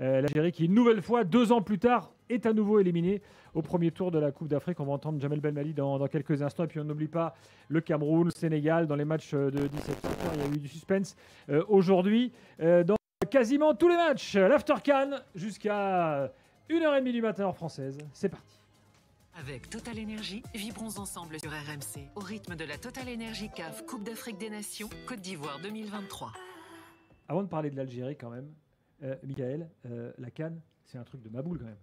L'Algérie qui, une nouvelle fois, 2 ans plus tard, est à nouveau éliminée au premier tour de la Coupe d'Afrique. On va entendre Jamel Belmadi dans quelques instants. Et puis on n'oublie pas le Cameroun, le Sénégal. Dans les matchs de 17h, il y a eu du suspense aujourd'hui. Dans quasiment tous les matchs, l'After CAN jusqu'à 1h30 du matin heure française. C'est parti. Avec Total Energy, vibrons ensemble sur RMC au rythme de la Total Energy CAF Coupe d'Afrique des Nations Côte d'Ivoire 2023. Avant de parler de l'Algérie quand même, Michael, la CAN, c'est un truc de maboule quand même.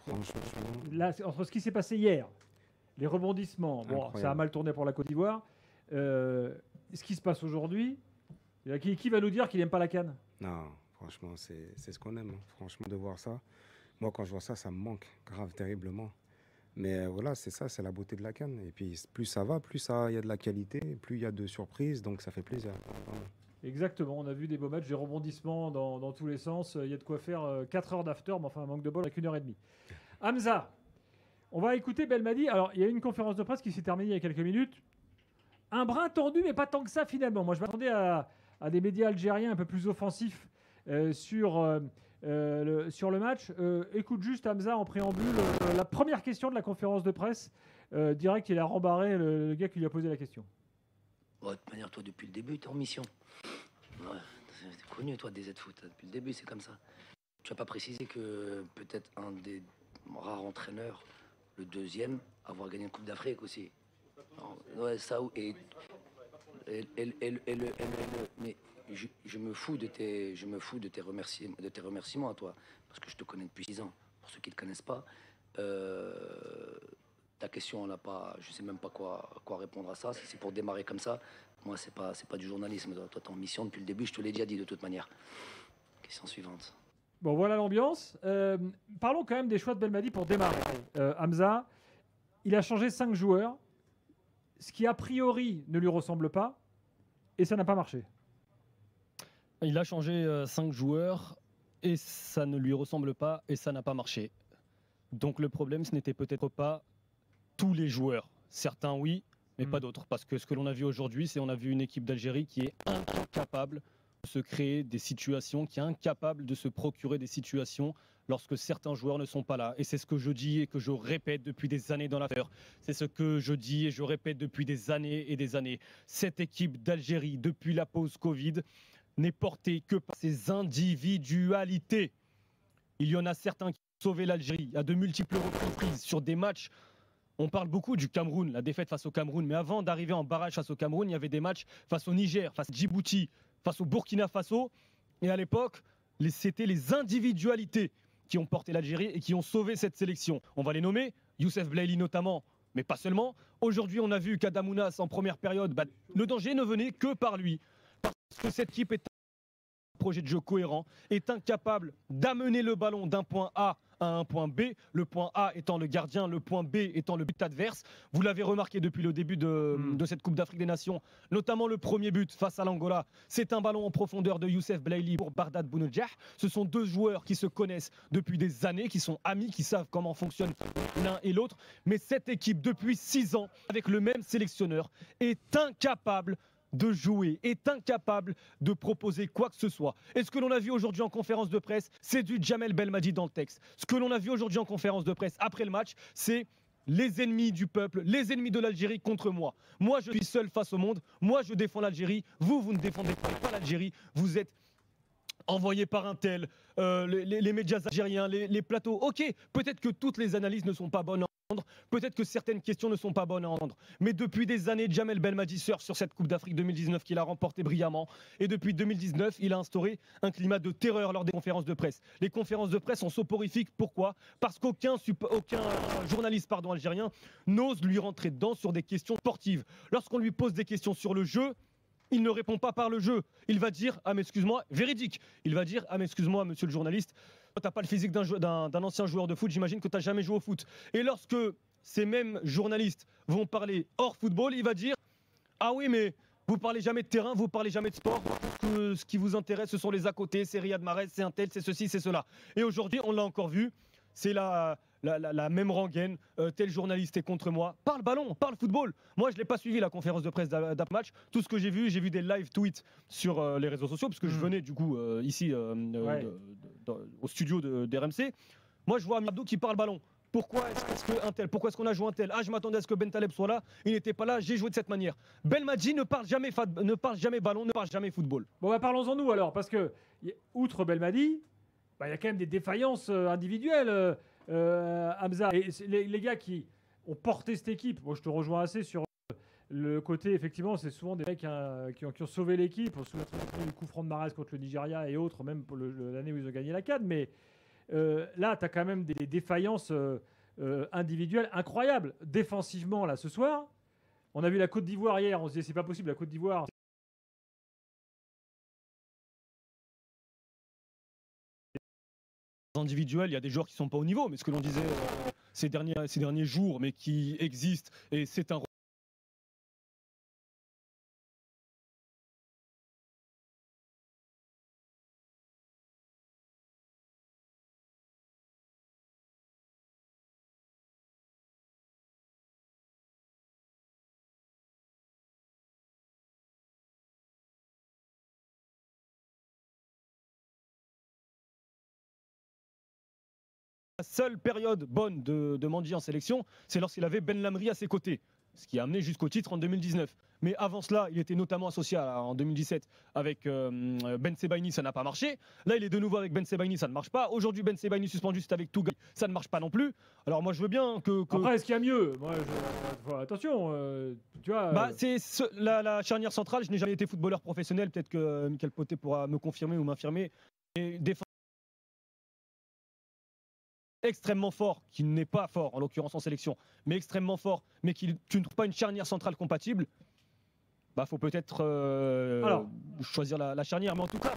Franchement. Là, entre ce qui s'est passé hier, les rebondissements, bon, Incroyable. ça a mal tourné pour la Côte d'Ivoire. Ce qui se passe aujourd'hui, qui va nous dire qu'il n'aime pas la CAN? Non, franchement, c'est ce qu'on aime. Hein. Franchement, de voir ça. Moi, quand je vois ça, ça me manque grave, terriblement. Mais voilà, c'est ça, c'est la beauté de la CAN. Et puis, plus ça va, plus il y a de la qualité, plus il y a de surprises, donc ça fait plaisir. Vraiment. Exactement, on a vu des beaux matchs, des rebondissements dans tous les sens. Il y a de quoi faire 4 heures d'after, mais enfin, un manque de bol avec 1h30. Hamza, on va écouter Belmadi. Alors, il y a eu une conférence de presse qui s'est terminée il y a quelques minutes. Un brin tendu, mais pas tant que ça finalement. Moi, je m'attendais à des médias algériens un peu plus offensifs sur le match. Écoute juste Hamza en préambule. La première question de la conférence de presse, direct, il a rembarré le gars qui lui a posé la question. Bon, de toute manière, toi, depuis le début, tu es en mission. Ouais, t'es connu, toi, des Z-Foot. Depuis le début, c'est comme ça. Tu n'as pas précisé que peut-être un des rares entraîneurs, le deuxième, avoir gagné une Coupe d'Afrique aussi. Alors, ouais, ça, mais je me fous de tes remerciements à toi, parce que je te connais depuis 6 ans. Pour ceux qui ne te connaissent pas, ta question, on n'a pas, je sais même pas quoi répondre à ça. Si c'est pour démarrer comme ça, moi, c'est pas du journalisme. Toi, t'es en mission depuis le début, je te l'ai déjà dit de toute manière. Question suivante. Bon, voilà l'ambiance. Parlons quand même des choix de Belmadi pour démarrer. Hamza, il a changé 5 joueurs, ce qui a priori ne lui ressemble pas, et ça n'a pas marché. Il a changé 5 joueurs, et ça ne lui ressemble pas, et ça n'a pas marché. Donc le problème, ce n'était peut-être pas tous les joueurs. Certains, oui, mais pas d'autres. Parce que ce que l'on a vu aujourd'hui, c'est qu'on a vu une équipe d'Algérie qui est incapable de se créer des situations, qui est incapable de se procurer des situations lorsque certains joueurs ne sont pas là. Et c'est ce que je dis et que je répète depuis des années dans l'affaire. C'est ce que je dis et je répète depuis des années et des années. Cette équipe d'Algérie, depuis la pause Covid, n'est portée que par ses individualités. Il y en a certains qui ont sauvé l'Algérie à de multiples reprises sur des matchs. On parle beaucoup du Cameroun, la défaite face au Cameroun, mais avant d'arriver en barrage face au Cameroun, il y avait des matchs face au Niger, face à Djibouti, face au Burkina Faso. Et à l'époque, c'était les individualités qui ont porté l'Algérie et qui ont sauvé cette sélection. On va les nommer, Youssef Blaili notamment, mais pas seulement. Aujourd'hui, on a vu qu'Adamounas, en première période, le danger ne venait que par lui. Parce que cette équipe est un projet de jeu cohérent, est incapable d'amener le ballon d'un point A à un point B, le point A étant le gardien, le point B étant le but adverse. Vous l'avez remarqué depuis le début de cette Coupe d'Afrique des Nations, notamment le premier but face à l'Angola. C'est un ballon en profondeur de Youssef Blaili pour Bardad Bounedjah. Ce sont 2 joueurs qui se connaissent depuis des années, qui sont amis, qui savent comment fonctionnent l'un et l'autre. Mais cette équipe, depuis 6 ans, avec le même sélectionneur, est incapable de jouer, est incapable de proposer quoi que ce soit. Et ce que l'on a vu aujourd'hui en conférence de presse, c'est du Jamel Belmadi dans le texte. Ce que l'on a vu aujourd'hui en conférence de presse après le match, c'est les ennemis du peuple, les ennemis de l'Algérie contre moi. Moi, je suis seul face au monde. Moi, je défends l'Algérie. Vous ne défendez pas l'Algérie. Vous êtes envoyé par un tel, les médias algériens, les plateaux. Ok, peut-être que toutes les analyses ne sont pas bonnes à entendre, peut-être que certaines questions ne sont pas bonnes à entendre. Mais depuis des années, Jamel Belmadi surfe sur cette Coupe d'Afrique 2019 qu'il a remportée brillamment. Et depuis 2019, il a instauré un climat de terreur lors des conférences de presse. Les conférences de presse sont soporifiques. Pourquoi ? Parce qu'aucun journaliste algérien n'ose lui rentrer dedans sur des questions sportives. Lorsqu'on lui pose des questions sur le jeu, il ne répond pas par le jeu. Il va dire, ah mais excuse-moi, véridique. Il va dire, ah mais excuse-moi, monsieur le journaliste, t'as pas le physique d'un ancien joueur de foot, j'imagine que t'as jamais joué au foot. Et lorsque ces mêmes journalistes vont parler hors football, il va dire, ah oui mais vous parlez jamais de terrain, vous parlez jamais de sport. Que ce qui vous intéresse, ce sont les à côté, c'est Riyad Mahrez, c'est un tel, c'est ceci, c'est cela. Et aujourd'hui, on l'a encore vu, c'est la même rengaine, tel journaliste est contre moi. Parle ballon, parle football. Moi, je ne l'ai pas suivi la conférence de presse d'après-match. Tout ce que j'ai vu des live tweets sur les réseaux sociaux, parce que je venais du coup ici au studio d'RMC. Moi, je vois Amir Abdou qui parle ballon. Pourquoi est-ce qu'on a joué un tel? Ah, je m'attendais à ce que Ben Taleb soit là. Il n'était pas là. J'ai joué de cette manière. Belmadi ne parle jamais ballon, ne parle jamais football. Bon, bah, parlons-en nous alors, parce que, outre Belmadi, bah, il y a quand même des défaillances individuelles, Hamza. Et les gars qui ont porté cette équipe, moi je te rejoins assez sur le côté, effectivement, c'est souvent des mecs qui ont sauvé l'équipe. On se souvient du coup franc de Mahrez contre le Nigeria et autres, même pour l'année où ils ont gagné la CAN. Mais là, tu as quand même des défaillances individuelles incroyables. Défensivement, là, ce soir, on a vu la Côte d'Ivoire hier. On se disait, c'est pas possible, la Côte d'Ivoire. Individuels, il y a des joueurs qui sont pas au niveau, mais ce que l'on disait ces derniers jours, mais qui existent, et c'est un la seule période bonne de Mandji en sélection, c'est lorsqu'il avait Ben Lamri à ses côtés, ce qui a amené jusqu'au titre en 2019. Mais avant cela, il était notamment associé en 2017 avec Ben Sebaini, ça n'a pas marché. Là, il est de nouveau avec Ben Sebaini, ça ne marche pas. Aujourd'hui, Ben Sebaini suspendu, c'est avec Touga, ça ne marche pas non plus. Alors moi, je veux bien que... Après, est-ce qu'il y a mieux? Moi, attention, tu vois... Bah, la charnière centrale, je n'ai jamais été footballeur professionnel, peut-être que Michael Poté pourra me confirmer ou m'infirmer. Et extrêmement fort, qui n'est pas fort en l'occurrence en sélection, mais extrêmement fort, mais tu ne trouves pas une charnière centrale compatible, bah faut peut-être choisir la charnière. Mais en tout cas,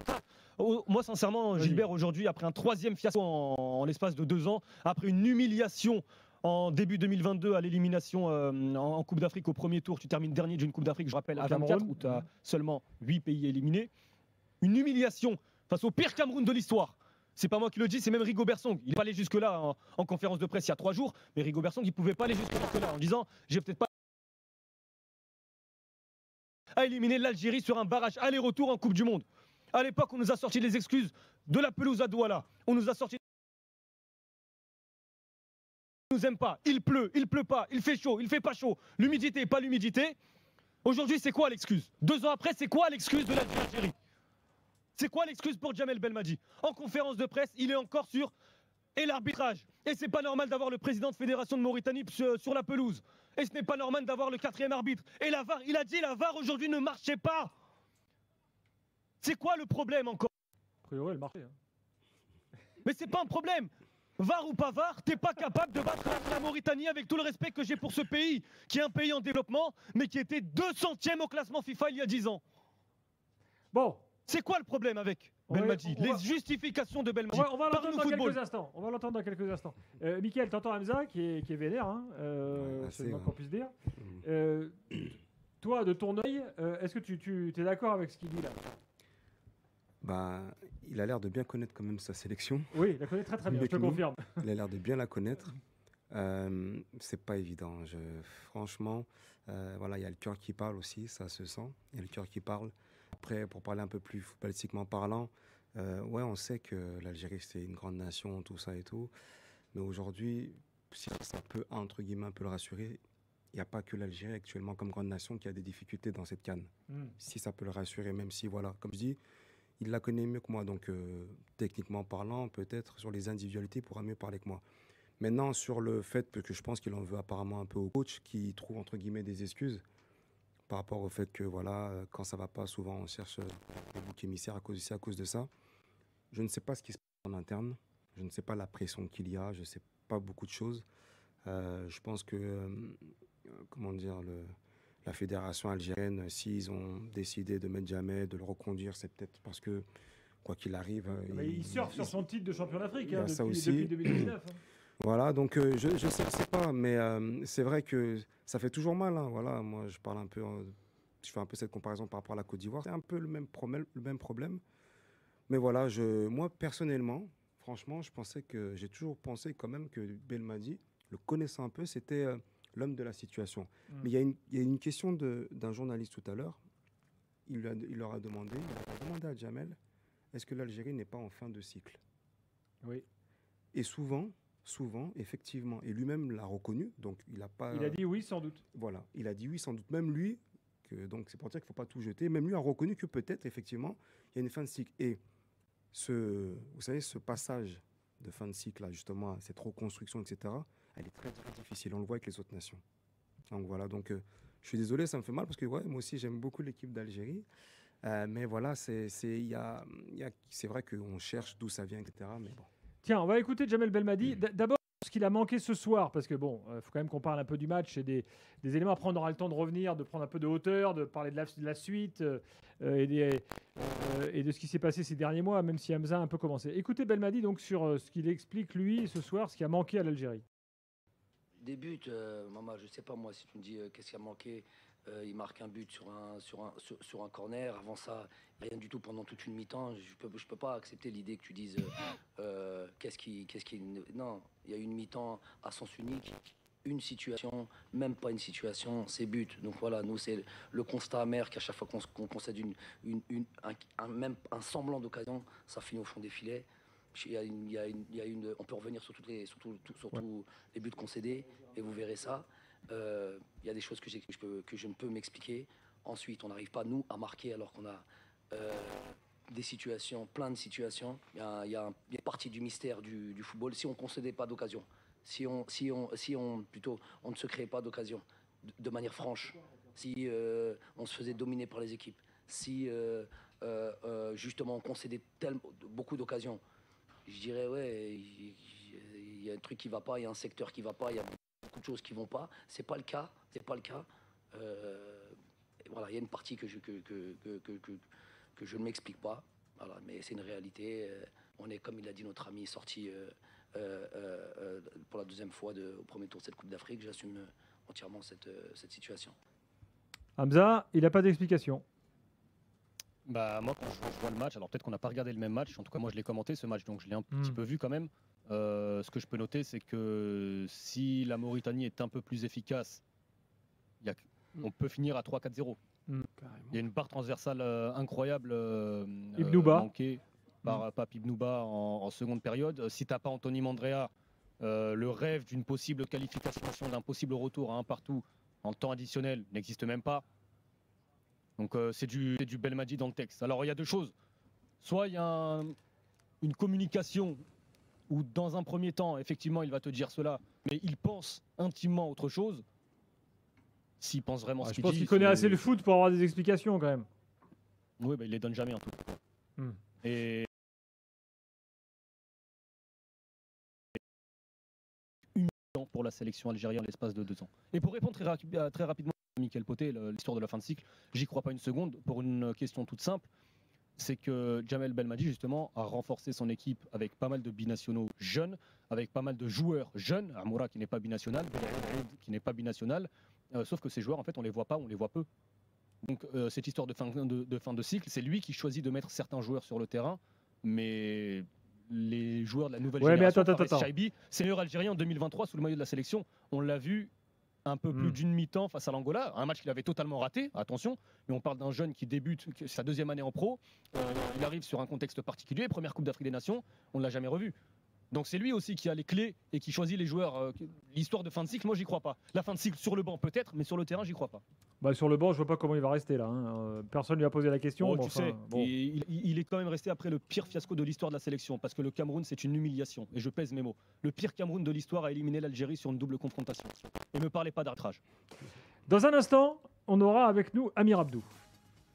moi sincèrement, Gilbert, aujourd'hui, après un 3e fiasco en l'espace de 2 ans, après une humiliation en début 2022 à l'élimination en Coupe d'Afrique au premier tour, tu termines dernier d'une Coupe d'Afrique, je rappelle, à 24, où tu as seulement 8 pays éliminés. Une humiliation face au pire Cameroun de l'histoire. C'est pas moi qui le dis, c'est même Rigobert Song. Il n'est pas allé jusque-là en conférence de presse il y a 3 jours, mais Rigobert Song, il ne pouvait pas aller jusque-là en disant j'ai peut-être pas à éliminer l'Algérie sur un barrage aller-retour en Coupe du Monde. À l'époque, on nous a sorti les excuses de la pelouse à Douala. On nous a sorti. Ils nous aiment pas. Il pleut pas, il fait chaud, il fait pas chaud. L'humidité, pas l'humidité. Aujourd'hui, c'est quoi l'excuse? 2 ans après, c'est quoi l'excuse de l'Algérie? C'est quoi l'excuse pour Djamel Belmadi? En conférence de presse, il est encore sur et l'arbitrage. Et c'est pas normal d'avoir le président de fédération de Mauritanie sur la pelouse. Et ce n'est pas normal d'avoir le 4e arbitre. Et la VAR, il a dit la VAR aujourd'hui ne marchait pas. C'est quoi le problème encore? A priori, elle marchait. Hein. Mais c'est pas un problème. VAR ou pas VAR, t'es pas capable de battre la Mauritanie avec tout le respect que j'ai pour ce pays, qui est un pays en développement, mais qui était 200e au classement FIFA il y a 10 ans. Bon. C'est quoi le problème avec Belmadi? Les justifications de Belmadi. On va l'entendre dans quelques instants. On va l'entendre dans quelques instants. Mickaël, t'entends Hamza qui est vénère, hein, c'est le moins qu'on puisse dire. Toi, de ton œil, est-ce que tu es d'accord avec ce qu'il dit là? Bah, il a l'air de bien connaître quand même sa sélection. Oui, il la connaît très très bien, je te confirme. Il a l'air de bien la connaître. C'est pas évident. Franchement, voilà, il y a le cœur qui parle aussi, ça se sent. Il y a le cœur qui parle. Après, pour parler un peu plus footballistiquement parlant, ouais, on sait que l'Algérie, c'est une grande nation, tout ça et tout. Mais aujourd'hui, si ça peut, entre guillemets, un peu le rassurer, il n'y a pas que l'Algérie actuellement comme grande nation qui a des difficultés dans cette CAN. Si ça peut le rassurer, même si, voilà, comme je dis, il la connaît mieux que moi. Donc, techniquement parlant, peut-être sur les individualités, il pourra mieux parler que moi. Maintenant, sur le fait que je pense qu'il en veut apparemment un peu au coach, qui trouve, entre guillemets, des excuses par rapport au fait que, voilà, quand ça ne va pas, souvent, on cherche des boucs émissaires à cause de ça. Je ne sais pas ce qui se passe en interne. Je ne sais pas la pression qu'il y a. Je ne sais pas beaucoup de choses. Je pense que, comment dire, la fédération algérienne, s'ils ont décidé de mettre Djamel, de le reconduire, c'est peut-être parce que, quoi qu'il arrive... il surfe sur son titre de champion d'Afrique depuis 2019. Hein. Voilà, donc je ne sais pas, mais c'est vrai que ça fait toujours mal. Hein, voilà, moi, je parle un peu, je fais un peu cette comparaison par rapport à la Côte d'Ivoire. C'est un peu le même problème. Mais voilà, moi, personnellement, franchement, j'ai toujours pensé quand même que Belmadi, le connaissant un peu, c'était l'homme de la situation. Mais il y a une question d'un journaliste tout à l'heure. Il a demandé à Djamel, est-ce que l'Algérie n'est pas en fin de cycle? Oui. Et souvent, effectivement, et lui-même l'a reconnu, donc il n'a pas... Il a dit oui, sans doute. Voilà, il a dit oui, sans doute. Même lui, donc c'est pour dire qu'il ne faut pas tout jeter, même lui a reconnu que peut-être, effectivement, il y a une fin de cycle. Et vous savez, ce passage de fin de cycle, là, justement, cette reconstruction, etc., elle est très, très difficile. On le voit avec les autres nations. Donc voilà, donc je suis désolé, ça me fait mal, parce que ouais, moi aussi, j'aime beaucoup l'équipe d'Algérie. Mais voilà, c'est vrai qu'on cherche d'où ça vient, etc. Mais bon. Tiens, on va écouter Jamel Belmadi. D'abord, ce qu'il a manqué ce soir, parce que bon, faut quand même qu'on parle un peu du match et des éléments. Après, on aura le temps de revenir, de prendre un peu de hauteur, de parler de la suite et de ce qui s'est passé ces derniers mois, même si Hamza a un peu commencé. Écoutez Belmadi donc sur ce qu'il explique lui ce soir, ce qui a manqué à l'Algérie. Des buts, maman, je sais pas moi si tu me dis qu'est-ce qui a manqué. Il marque un but sur un corner. Avant ça, rien du tout pendant toute une mi-temps. Je peux pas accepter l'idée que tu dises qu'est-ce qui. Non, il y a une mi-temps à sens unique, une situation, même pas une situation, c'est but. Donc voilà, nous c'est le constat amer qu'à chaque fois qu'on concède même un semblant d'occasion, ça finit au fond des filets. On peut revenir sur tous les buts concédés et vous verrez ça. Il y a des choses que je ne peux m'expliquer. Ensuite, on n'arrive pas, nous, à marquer alors qu'on a des situations, plein de situations. Il y a une partie du mystère du football. Si on ne concédait pas d'occasion, si on ne se créait pas d'occasion de manière franche, si on se faisait dominer par les équipes, si justement on concédait beaucoup d'occasions, je dirais, ouais, il y a un truc qui ne va pas, il y a un secteur qui ne va pas, il y a beaucoup de choses qui ne vont pas. C'est pas le cas. Voilà, il y a une partie que je ne m'explique pas. Voilà, mais c'est une réalité. On est, comme il a dit notre ami, sorti pour la deuxième fois au premier tour de cette Coupe d'Afrique. J'assume entièrement cette situation. Hamza, il n'a pas d'explication. Bah, moi, quand je vois le match, alors peut-être qu'on n'a pas regardé le même match, en tout cas moi je l'ai commenté ce match, donc je l'ai un petit peu vu quand même. Ce que je peux noter, c'est que si la Mauritanie est un peu plus efficace, on peut finir à 3-4-0. Il y a une barre transversale incroyable manquée par Pape Ibnouba en seconde période. Si tu n'as pas Anthony Mandrea, le rêve d'une possible qualification, d'un possible retour à un partout en temps additionnel n'existe même pas. Donc c'est du Belmadi dans le texte. Alors il y a deux choses. Soit il y a une communication où dans un premier temps, effectivement, il va te dire cela, mais il pense intimement autre chose. S'il pense vraiment ce qu'il dit... Je pense qu'il connaît assez le foot pour avoir des explications quand même. Oui, bah, il les donne jamais en tout cas. Et... pour la sélection algérienne en l'espace de 2 ans. Et pour répondre très rapidement à Mickaël Poté, l'histoire de la fin de cycle, j'y crois pas une seconde pour une question toute simple. C'est que Jamel Belmadi, justement, a renforcé son équipe avec pas mal de binationaux jeunes, avec pas mal de joueurs jeunes. Amoura qui n'est pas binational, qui n'est pas binational. Sauf que ces joueurs, en fait, on les voit pas, on les voit peu. Donc, cette histoire de fin de cycle, c'est lui qui choisit de mettre certains joueurs sur le terrain, mais les joueurs de la nouvelle génération, Chaibi, senior algérien en 2023 sous le maillot de la sélection, on l'a vu un peu plus d'une mi-temps face à l'Angola, un match qu'il avait totalement raté, attention, mais on parle d'un jeune qui débute sa 2e année en pro, il arrive sur un contexte particulier, première Coupe d'Afrique des Nations, on ne l'a jamais revu. Donc c'est lui aussi qui a les clés et qui choisit les joueurs. L'histoire de fin de cycle, moi j'y crois pas. La fin de cycle sur le banc peut-être, mais sur le terrain j'y crois pas. Bah, sur le banc, je vois pas comment il va rester là. Personne lui a posé la question. Il est quand même resté après le pire fiasco de l'histoire de la sélection, parce que le Cameroun c'est une humiliation. Et je pèse mes mots. Le pire Cameroun de l'histoire a éliminé l'Algérie sur une double confrontation. Et ne me parlez pas d'arbitrage. Dans un instant, on aura avec nous Amir Abdou.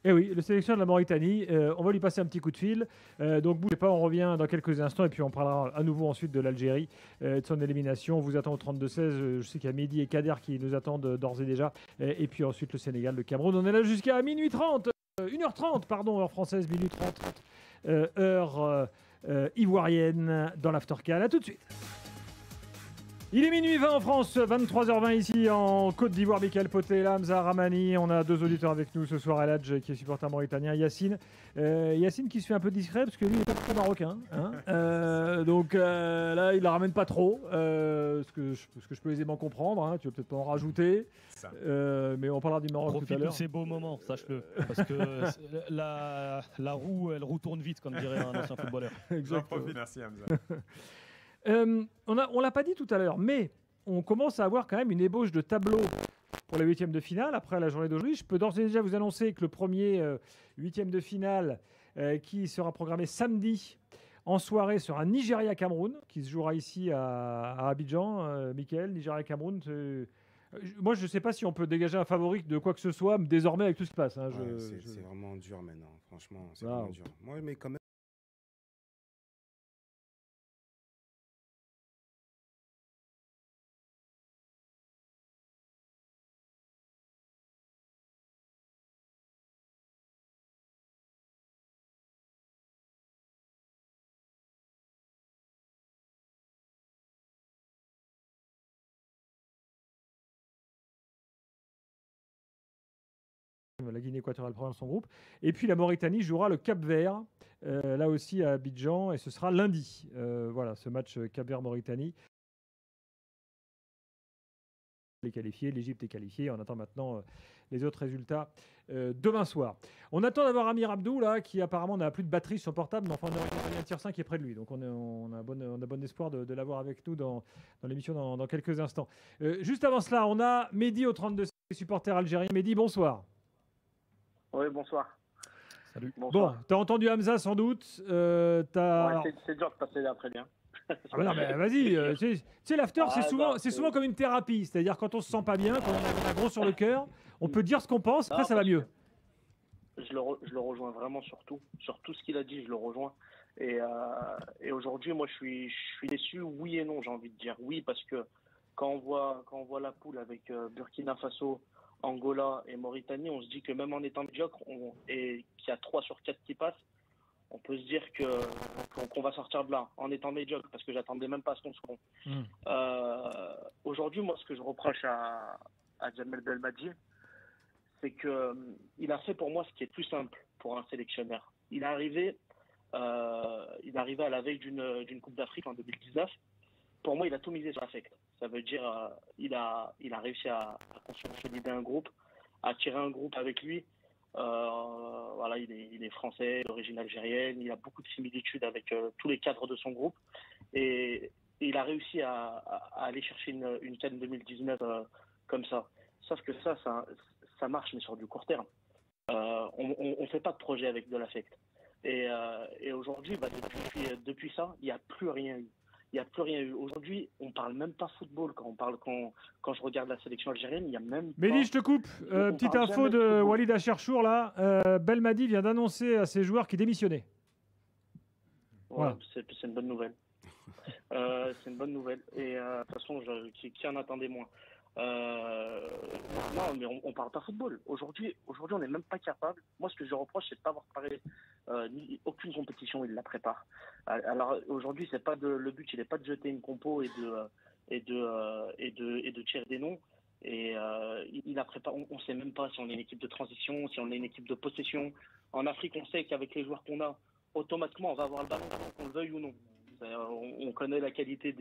Eh oui, le sélectionneur de la Mauritanie, on va lui passer un petit coup de fil. Donc bougez pas, on revient dans quelques instants et puis on parlera à nouveau ensuite de l'Algérie, de son élimination. On vous attend au 32-16. Je sais qu'il y a Mehdi et Kader qui nous attendent d'ores et déjà. Et puis ensuite le Sénégal, le Cameroun. On est là jusqu'à minuit 30, 1h30, pardon, heure française, minuit 30, heure ivoirienne dans l'Aftercan. À tout de suite. Il est minuit 20 en France, 23h20 ici en Côte d'Ivoire. Michael Poté, Hamza Ramani. On a 2 auditeurs avec nous ce soir. Eladj qui est supporter mauritanien, Yacine. Yacine qui se fait un peu discret parce que lui n'est pas trop marocain. Donc là, il la ramène pas trop. Ce que je peux aisément comprendre. Hein. Tu vas peut-être pas en rajouter. Mais on parlera du Maroc tout à Profite l'heure. de ces beaux moments, sache-le. Parce que la roue, elle roue tourne vite, comme dirait un ancien footballeur. J'en profite, merci Hamza. On l'a pas dit tout à l'heure, mais on commence à avoir quand même une ébauche de tableau pour la 8e de finale après la journée d'aujourd'hui. Je peux d'ores et déjà vous annoncer que le premier 8e de finale qui sera programmé samedi en soirée sera Nigeria-Cameroun, qui se jouera ici à Abidjan. Mickaël, Nigeria-Cameroun, moi je ne sais pas si on peut dégager un favori de quoi que ce soit désormais avec tout ce qui se passe. Hein, c'est vraiment dur maintenant, franchement, c'est Wow. vraiment dur. Moi, mais quand même. La Guinée équatoriale prend son groupe. Et puis la Mauritanie jouera le Cap-Vert, là aussi à Abidjan, et ce sera lundi. Voilà, ce match Cap-Vert-Mauritanie. Les qualifiés, l'Égypte est qualifiée. On attend maintenant les autres résultats demain soir. On attend d'avoir Amir Abdou, là, qui apparemment n'a plus de batterie sur son portable, mais enfin, on a un tiers 5 qui est près de lui. Donc on a bon espoir de l'avoir avec nous dans l'émission dans quelques instants. Juste avant cela, on a Mehdi au 32, supporter algérien. Mehdi, bonsoir. Oui, bonsoir. Salut. Bonsoir. Bon, tu as entendu Hamza sans doute. Ouais, c'est dur de passer après bien. Ah bah non, mais vas-y. Tu sais, l'after, c'est souvent comme une thérapie. C'est-à-dire quand on se sent pas bien, quand on a gros sur le cœur, on peut dire ce qu'on pense, après ça va mieux. Je le rejoins vraiment sur tout ce qu'il a dit, je le rejoins. Et aujourd'hui, moi, je suis déçu, oui et non, j'ai envie de dire. Oui, parce que quand on voit la poule avec Burkina Faso, Angola et Mauritanie, on se dit que même en étant médiocre et qu'il y a 3 sur 4 qui passent, on peut se dire qu'on va sortir de là en étant médiocre, parce que j'attendais même pas à ce qu'on soit bon. Aujourd'hui, moi, ce que je reproche à Djamel Belmadi, c'est qu'il a fait pour moi ce qui est plus simple pour un sélectionneur. Il est arrivé à la veille d'une Coupe d'Afrique en 2019. Pour moi, il a tout misé sur l'affect. Ça veut dire il a réussi à consolider un groupe, à tirer un groupe avec lui. Voilà, il est français, d'origine algérienne, il a beaucoup de similitudes avec tous les cadres de son groupe. Et il a réussi à aller chercher une CAN 2019 comme ça. Sauf que ça marche, mais sur du court terme. On fait pas de projet avec de l'affect. Et aujourd'hui, depuis ça, il n'y a plus rien eu. Il n'y a plus rien eu. Aujourd'hui, on ne parle même pas football. Quand je regarde la sélection algérienne, il n'y a même pas... Mélie, je te coupe. Petite info de Walid Acharchour, là. Belmadi vient d'annoncer à ses joueurs qu'il démissionnait. Ouais, Voilà. c'est une bonne nouvelle. C'est une bonne nouvelle. Et de toute façon, qui en attendait moins. Non, mais on parle pas football. Aujourd'hui, on n'est même pas capable. Moi, ce que je reproche, c'est de pas avoir préparé aucune compétition. Il la prépare. Alors aujourd'hui, le but, il n'est pas de jeter une compo et de tirer des noms. Et il la prépare. On sait même pas si on est une équipe de transition, si on est une équipe de possession. En Afrique, on sait qu'avec les joueurs qu'on a, automatiquement, on va avoir le ballon, qu'on le veuille ou non. On connaît la qualité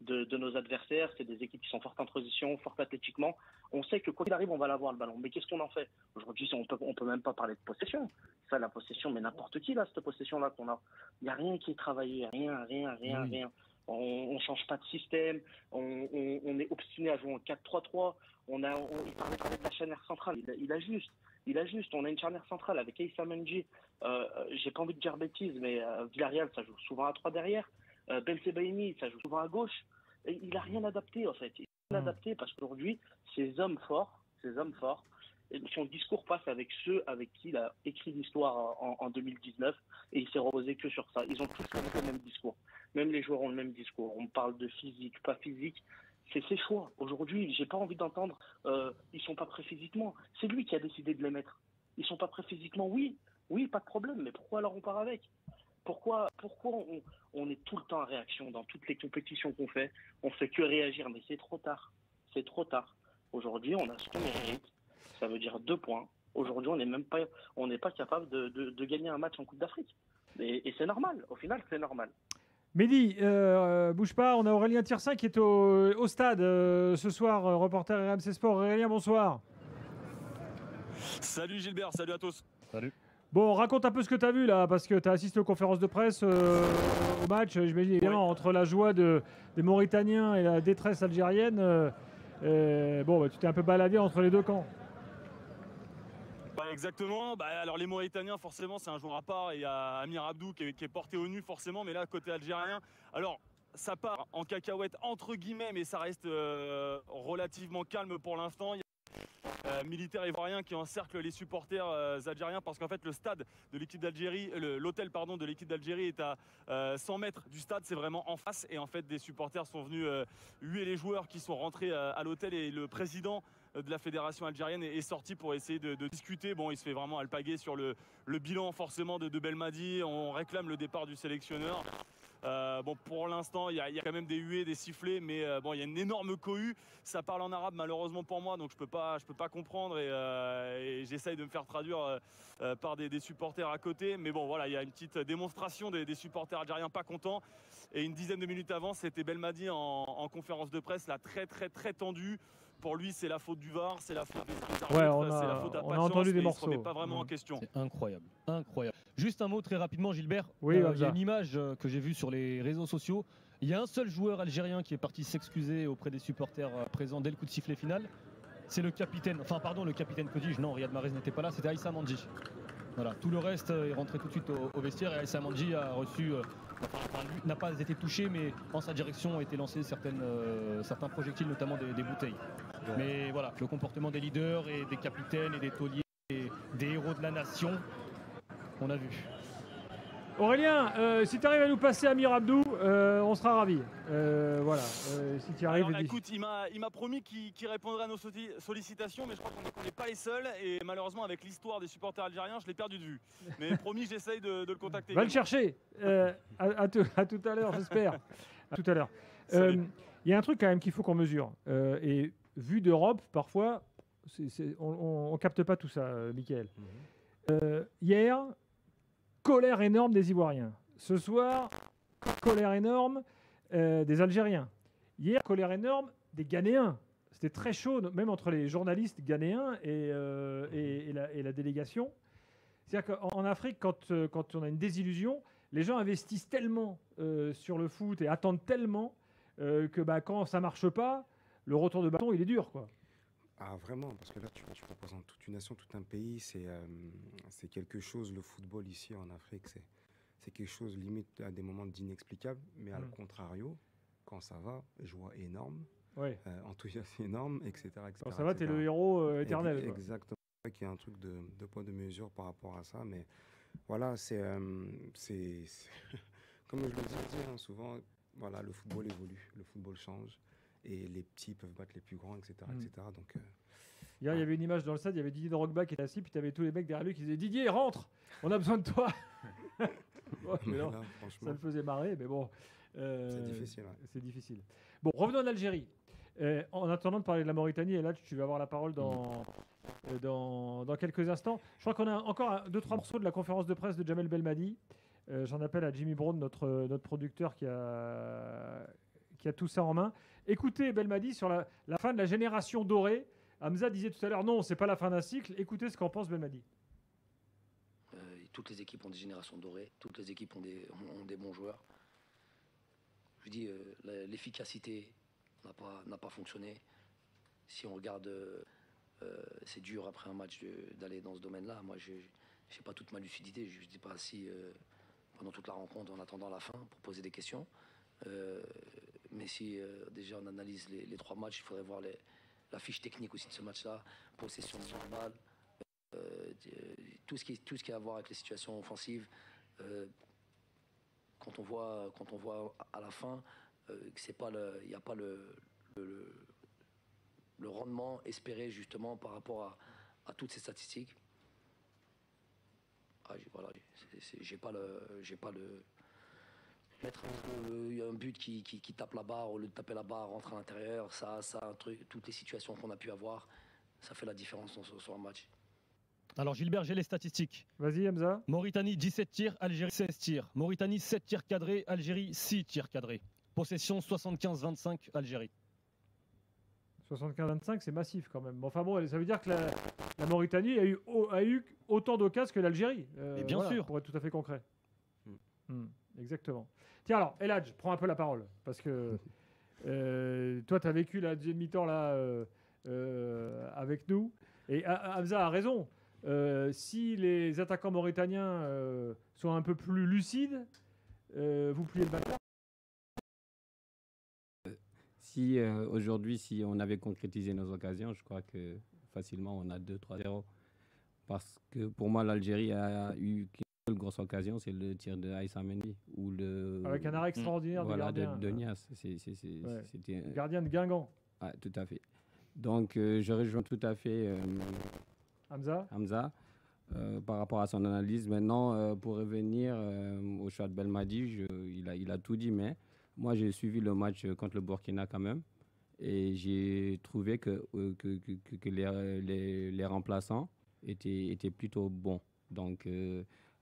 de nos adversaires. C'est des équipes qui sont fortes en transition, fortes athlétiquement. On sait que quoi qu'il arrive, on va l'avoir le ballon. Mais qu'est-ce qu'on en fait? Aujourd'hui, on peut même pas parler de possession. Ça, la possession, mais n'importe qui, là, cette possession-là qu'on a. Il n'y a rien qui est travaillé. Rien. On change pas de système. On est obstiné à jouer en 4-3-3. Il parlait de la charnière centrale. Il ajuste. On a une charnière centrale avec Aïssa Menji. J'ai pas envie de dire bêtises, mais Villarreal, ça joue souvent à 3 derrière. Ben Sebaini, ça joue souvent à gauche. Et il a rien adapté, en fait. Il a rien adapté parce qu'aujourd'hui, ces hommes forts, son discours passe avec ceux avec qui il a écrit l'histoire en 2019 et il s'est reposé que sur ça. Ils ont tous le même discours. Même les joueurs ont le même discours. On parle de physique, pas physique. C'est ses choix. Aujourd'hui, j'ai pas envie d'entendre ils sont pas prêts physiquement. C'est lui qui a décidé de les mettre. Ils sont pas prêts physiquement, oui, pas de problème. Mais pourquoi alors on part avec? Pourquoi on est tout le temps en réaction dans toutes les compétitions qu'on fait? On fait que réagir, mais c'est trop tard. C'est trop tard. Aujourd'hui, on a ce qu'on mérite. Ça veut dire 2 points. Aujourd'hui, on n'est pas capable de gagner un match en Coupe d'Afrique. Et c'est normal. Au final, c'est normal. Mehdi, bouge pas, on a Aurélien Tirsin qui est au stade ce soir, reporter RMC Sport. Aurélien, bonsoir. Salut Gilbert, salut à tous. Salut. Bon, raconte un peu ce que tu as vu là, parce que tu as assisté aux conférences de presse au match, j'imagine évidemment, entre la joie des Mauritaniens et la détresse algérienne. Tu t'es un peu baladé entre les deux camps. Exactement. Alors les Mauritaniens, forcément, c'est un joueur à part. Il y a Amir Abdou qui est porté au nu, forcément. Mais là, côté algérien, alors ça part en cacahuète, entre guillemets, mais ça reste relativement calme pour l'instant. Militaires ivoiriens qui encerclent les supporters algériens parce qu'en fait le stade de l'équipe d'Algérie, l'hôtel pardon de l'équipe d'Algérie est à 100 mètres du stade, c'est vraiment en face et en fait des supporters sont venus huer les joueurs qui sont rentrés à l'hôtel et le président de la fédération algérienne est sorti pour essayer de discuter. Bon, il se fait vraiment alpaguer sur le bilan forcément de Belmadi, on réclame le départ du sélectionneur. Pour l'instant, il y a quand même des huées, des sifflets, mais il y a une énorme cohue. Ça parle en arabe malheureusement pour moi, donc je peux pas comprendre et j'essaye de me faire traduire par des supporters à côté. Mais bon, voilà, il y a une petite démonstration des supporters algériens pas contents. Et une dizaine de minutes avant, c'était Belmadi en conférence de presse, là, très très très tendu. Pour lui, c'est la faute du VAR, c'est la faute des arbitres, c'est la faute à on a entendu des morceaux. Il se remet pas vraiment en question. C'est incroyable, incroyable. Juste un mot très rapidement, Gilbert. Oui, il y a une image que j'ai vue sur les réseaux sociaux. Il y a un seul joueur algérien qui est parti s'excuser auprès des supporters présents dès le coup de sifflet final. C'est le capitaine, le capitaine que dis-je, non, Riyad Mahrez n'était pas là, c'était Aïssa Mandji. Voilà, tout le reste est rentré tout de suite au vestiaire et Aïssa Mandji a reçu, lui n'a pas été touché, mais en sa direction ont été lancés certains projectiles, notamment des bouteilles. Ouais. Mais voilà, le comportement des leaders et des capitaines et des tauliers et des héros de la nation, on a vu. Aurélien, si tu arrives à nous passer Amir Abdou, on sera ravis. Si tu arrives. Alors, écoute, il m'a promis qu'il répondrait à nos sollicitations, mais je crois qu'on n'est pas les seuls. Et malheureusement, avec l'histoire des supporters algériens, je l'ai perdu de vue. Mais promis, j'essaye de le contacter. Va le chercher. À tout à l'heure, j'espère. À tout à l'heure. Il y a un truc quand même qu'il faut qu'on mesure. Et vu d'Europe, parfois, on ne capte pas tout ça, Mickaël. Hier, colère énorme des Ivoiriens. Ce soir, colère énorme des Algériens. Hier, colère énorme des Ghanéens. C'était très chaud, même entre les journalistes ghanéens et la délégation. C'est-à-dire qu'en Afrique, quand on a une désillusion, les gens investissent tellement sur le foot et attendent tellement que quand ça ne marche pas, le retour de bâton, il est dur, quoi. Ah vraiment, parce que là tu représentes toute une nation, tout un pays, c'est quelque chose, le football ici en Afrique, c'est quelque chose limite à des moments d'inexplicable, mais à le contrario, quand ça va, joie énorme, enthousiasme énorme, etc. Quand ça va, t'es le héros éternel. Exactement, il y a un truc de poids de mesure par rapport à ça, mais voilà, c'est comme je le dis souvent, voilà, le football évolue, le football change. Et les petits peuvent battre les plus grands, etc. Donc, hier, il y avait une image dans le stade, il y avait Didier Drogba qui était assis, puis tu avais tous les mecs derrière lui qui disaient « Didier, rentre, on a besoin de toi !» Ça le faisait marrer, mais bon. C'est difficile. Ouais. C'est difficile. Bon, revenons à l'Algérie. En attendant de parler de la Mauritanie, et là, tu vas avoir la parole dans quelques instants. Je crois qu'on a encore 2-3 morceaux de la conférence de presse de Jamel Belmadi. J'en appelle à Jimmy Brown, notre producteur qui a tout ça en main. Écoutez Belmadi sur la fin de la génération dorée. Hamza disait tout à l'heure, non, c'est pas la fin d'un cycle. Écoutez ce qu'en pense Belmadi. Toutes les équipes ont des générations dorées. Toutes les équipes ont des bons joueurs. Je dis, l'efficacité n'a pas fonctionné. Si on regarde, c'est dur après un match d'aller dans ce domaine-là. Moi, je n'ai pas toute ma lucidité. Je ne dis pas assis pendant toute la rencontre en attendant la fin pour poser des questions. Mais si déjà on analyse les 3 matchs, il faudrait voir la fiche technique aussi de ce match-là, possession de balle, tout ce qui a à voir avec les situations offensives. Quand on voit à la fin il n'y a pas le rendement espéré justement par rapport à toutes ces statistiques. voilà, j'ai pas le mettre un but qui tape la barre, au lieu de taper la barre, rentrer à l'intérieur, ça, un truc, toutes les situations qu'on a pu avoir, ça fait la différence sur un match. Alors Gilbert, j'ai les statistiques. Vas-y, Hamza. Mauritanie 17 tirs, Algérie 16 tirs. Mauritanie 7 tirs cadrés, Algérie 6 tirs cadrés. Possession 75-25 Algérie. 75-25, c'est massif quand même. Enfin bon, ça veut dire que la Mauritanie a eu autant d'occasions que l'Algérie. Et bien sûr. Pour être tout à fait concret. Exactement. Tiens alors, Eladj, prends un peu la parole. Parce que toi, tu as vécu la deuxième mi-temps là, avec nous. Et Hamza a raison. Si les attaquants mauritaniens sont un peu plus lucides, vous pliez le bâtard. Si aujourd'hui, si on avait concrétisé nos occasions, je crois que facilement on a 2-3-0. Parce que pour moi, l'Algérie a eu qu'une seule grosse occasion, c'est le tir de Aïssa Mendy. Avec un arrêt extraordinaire de Nias. C'était gardien de Guingamp. Ouais, tout à fait. Donc je rejoins tout à fait Hamza par rapport à son analyse. Maintenant, pour revenir au choix de Belmadi, il a tout dit, mais moi j'ai suivi le match contre le Burkina quand même, et j'ai trouvé que les remplaçants étaient plutôt bons. Donc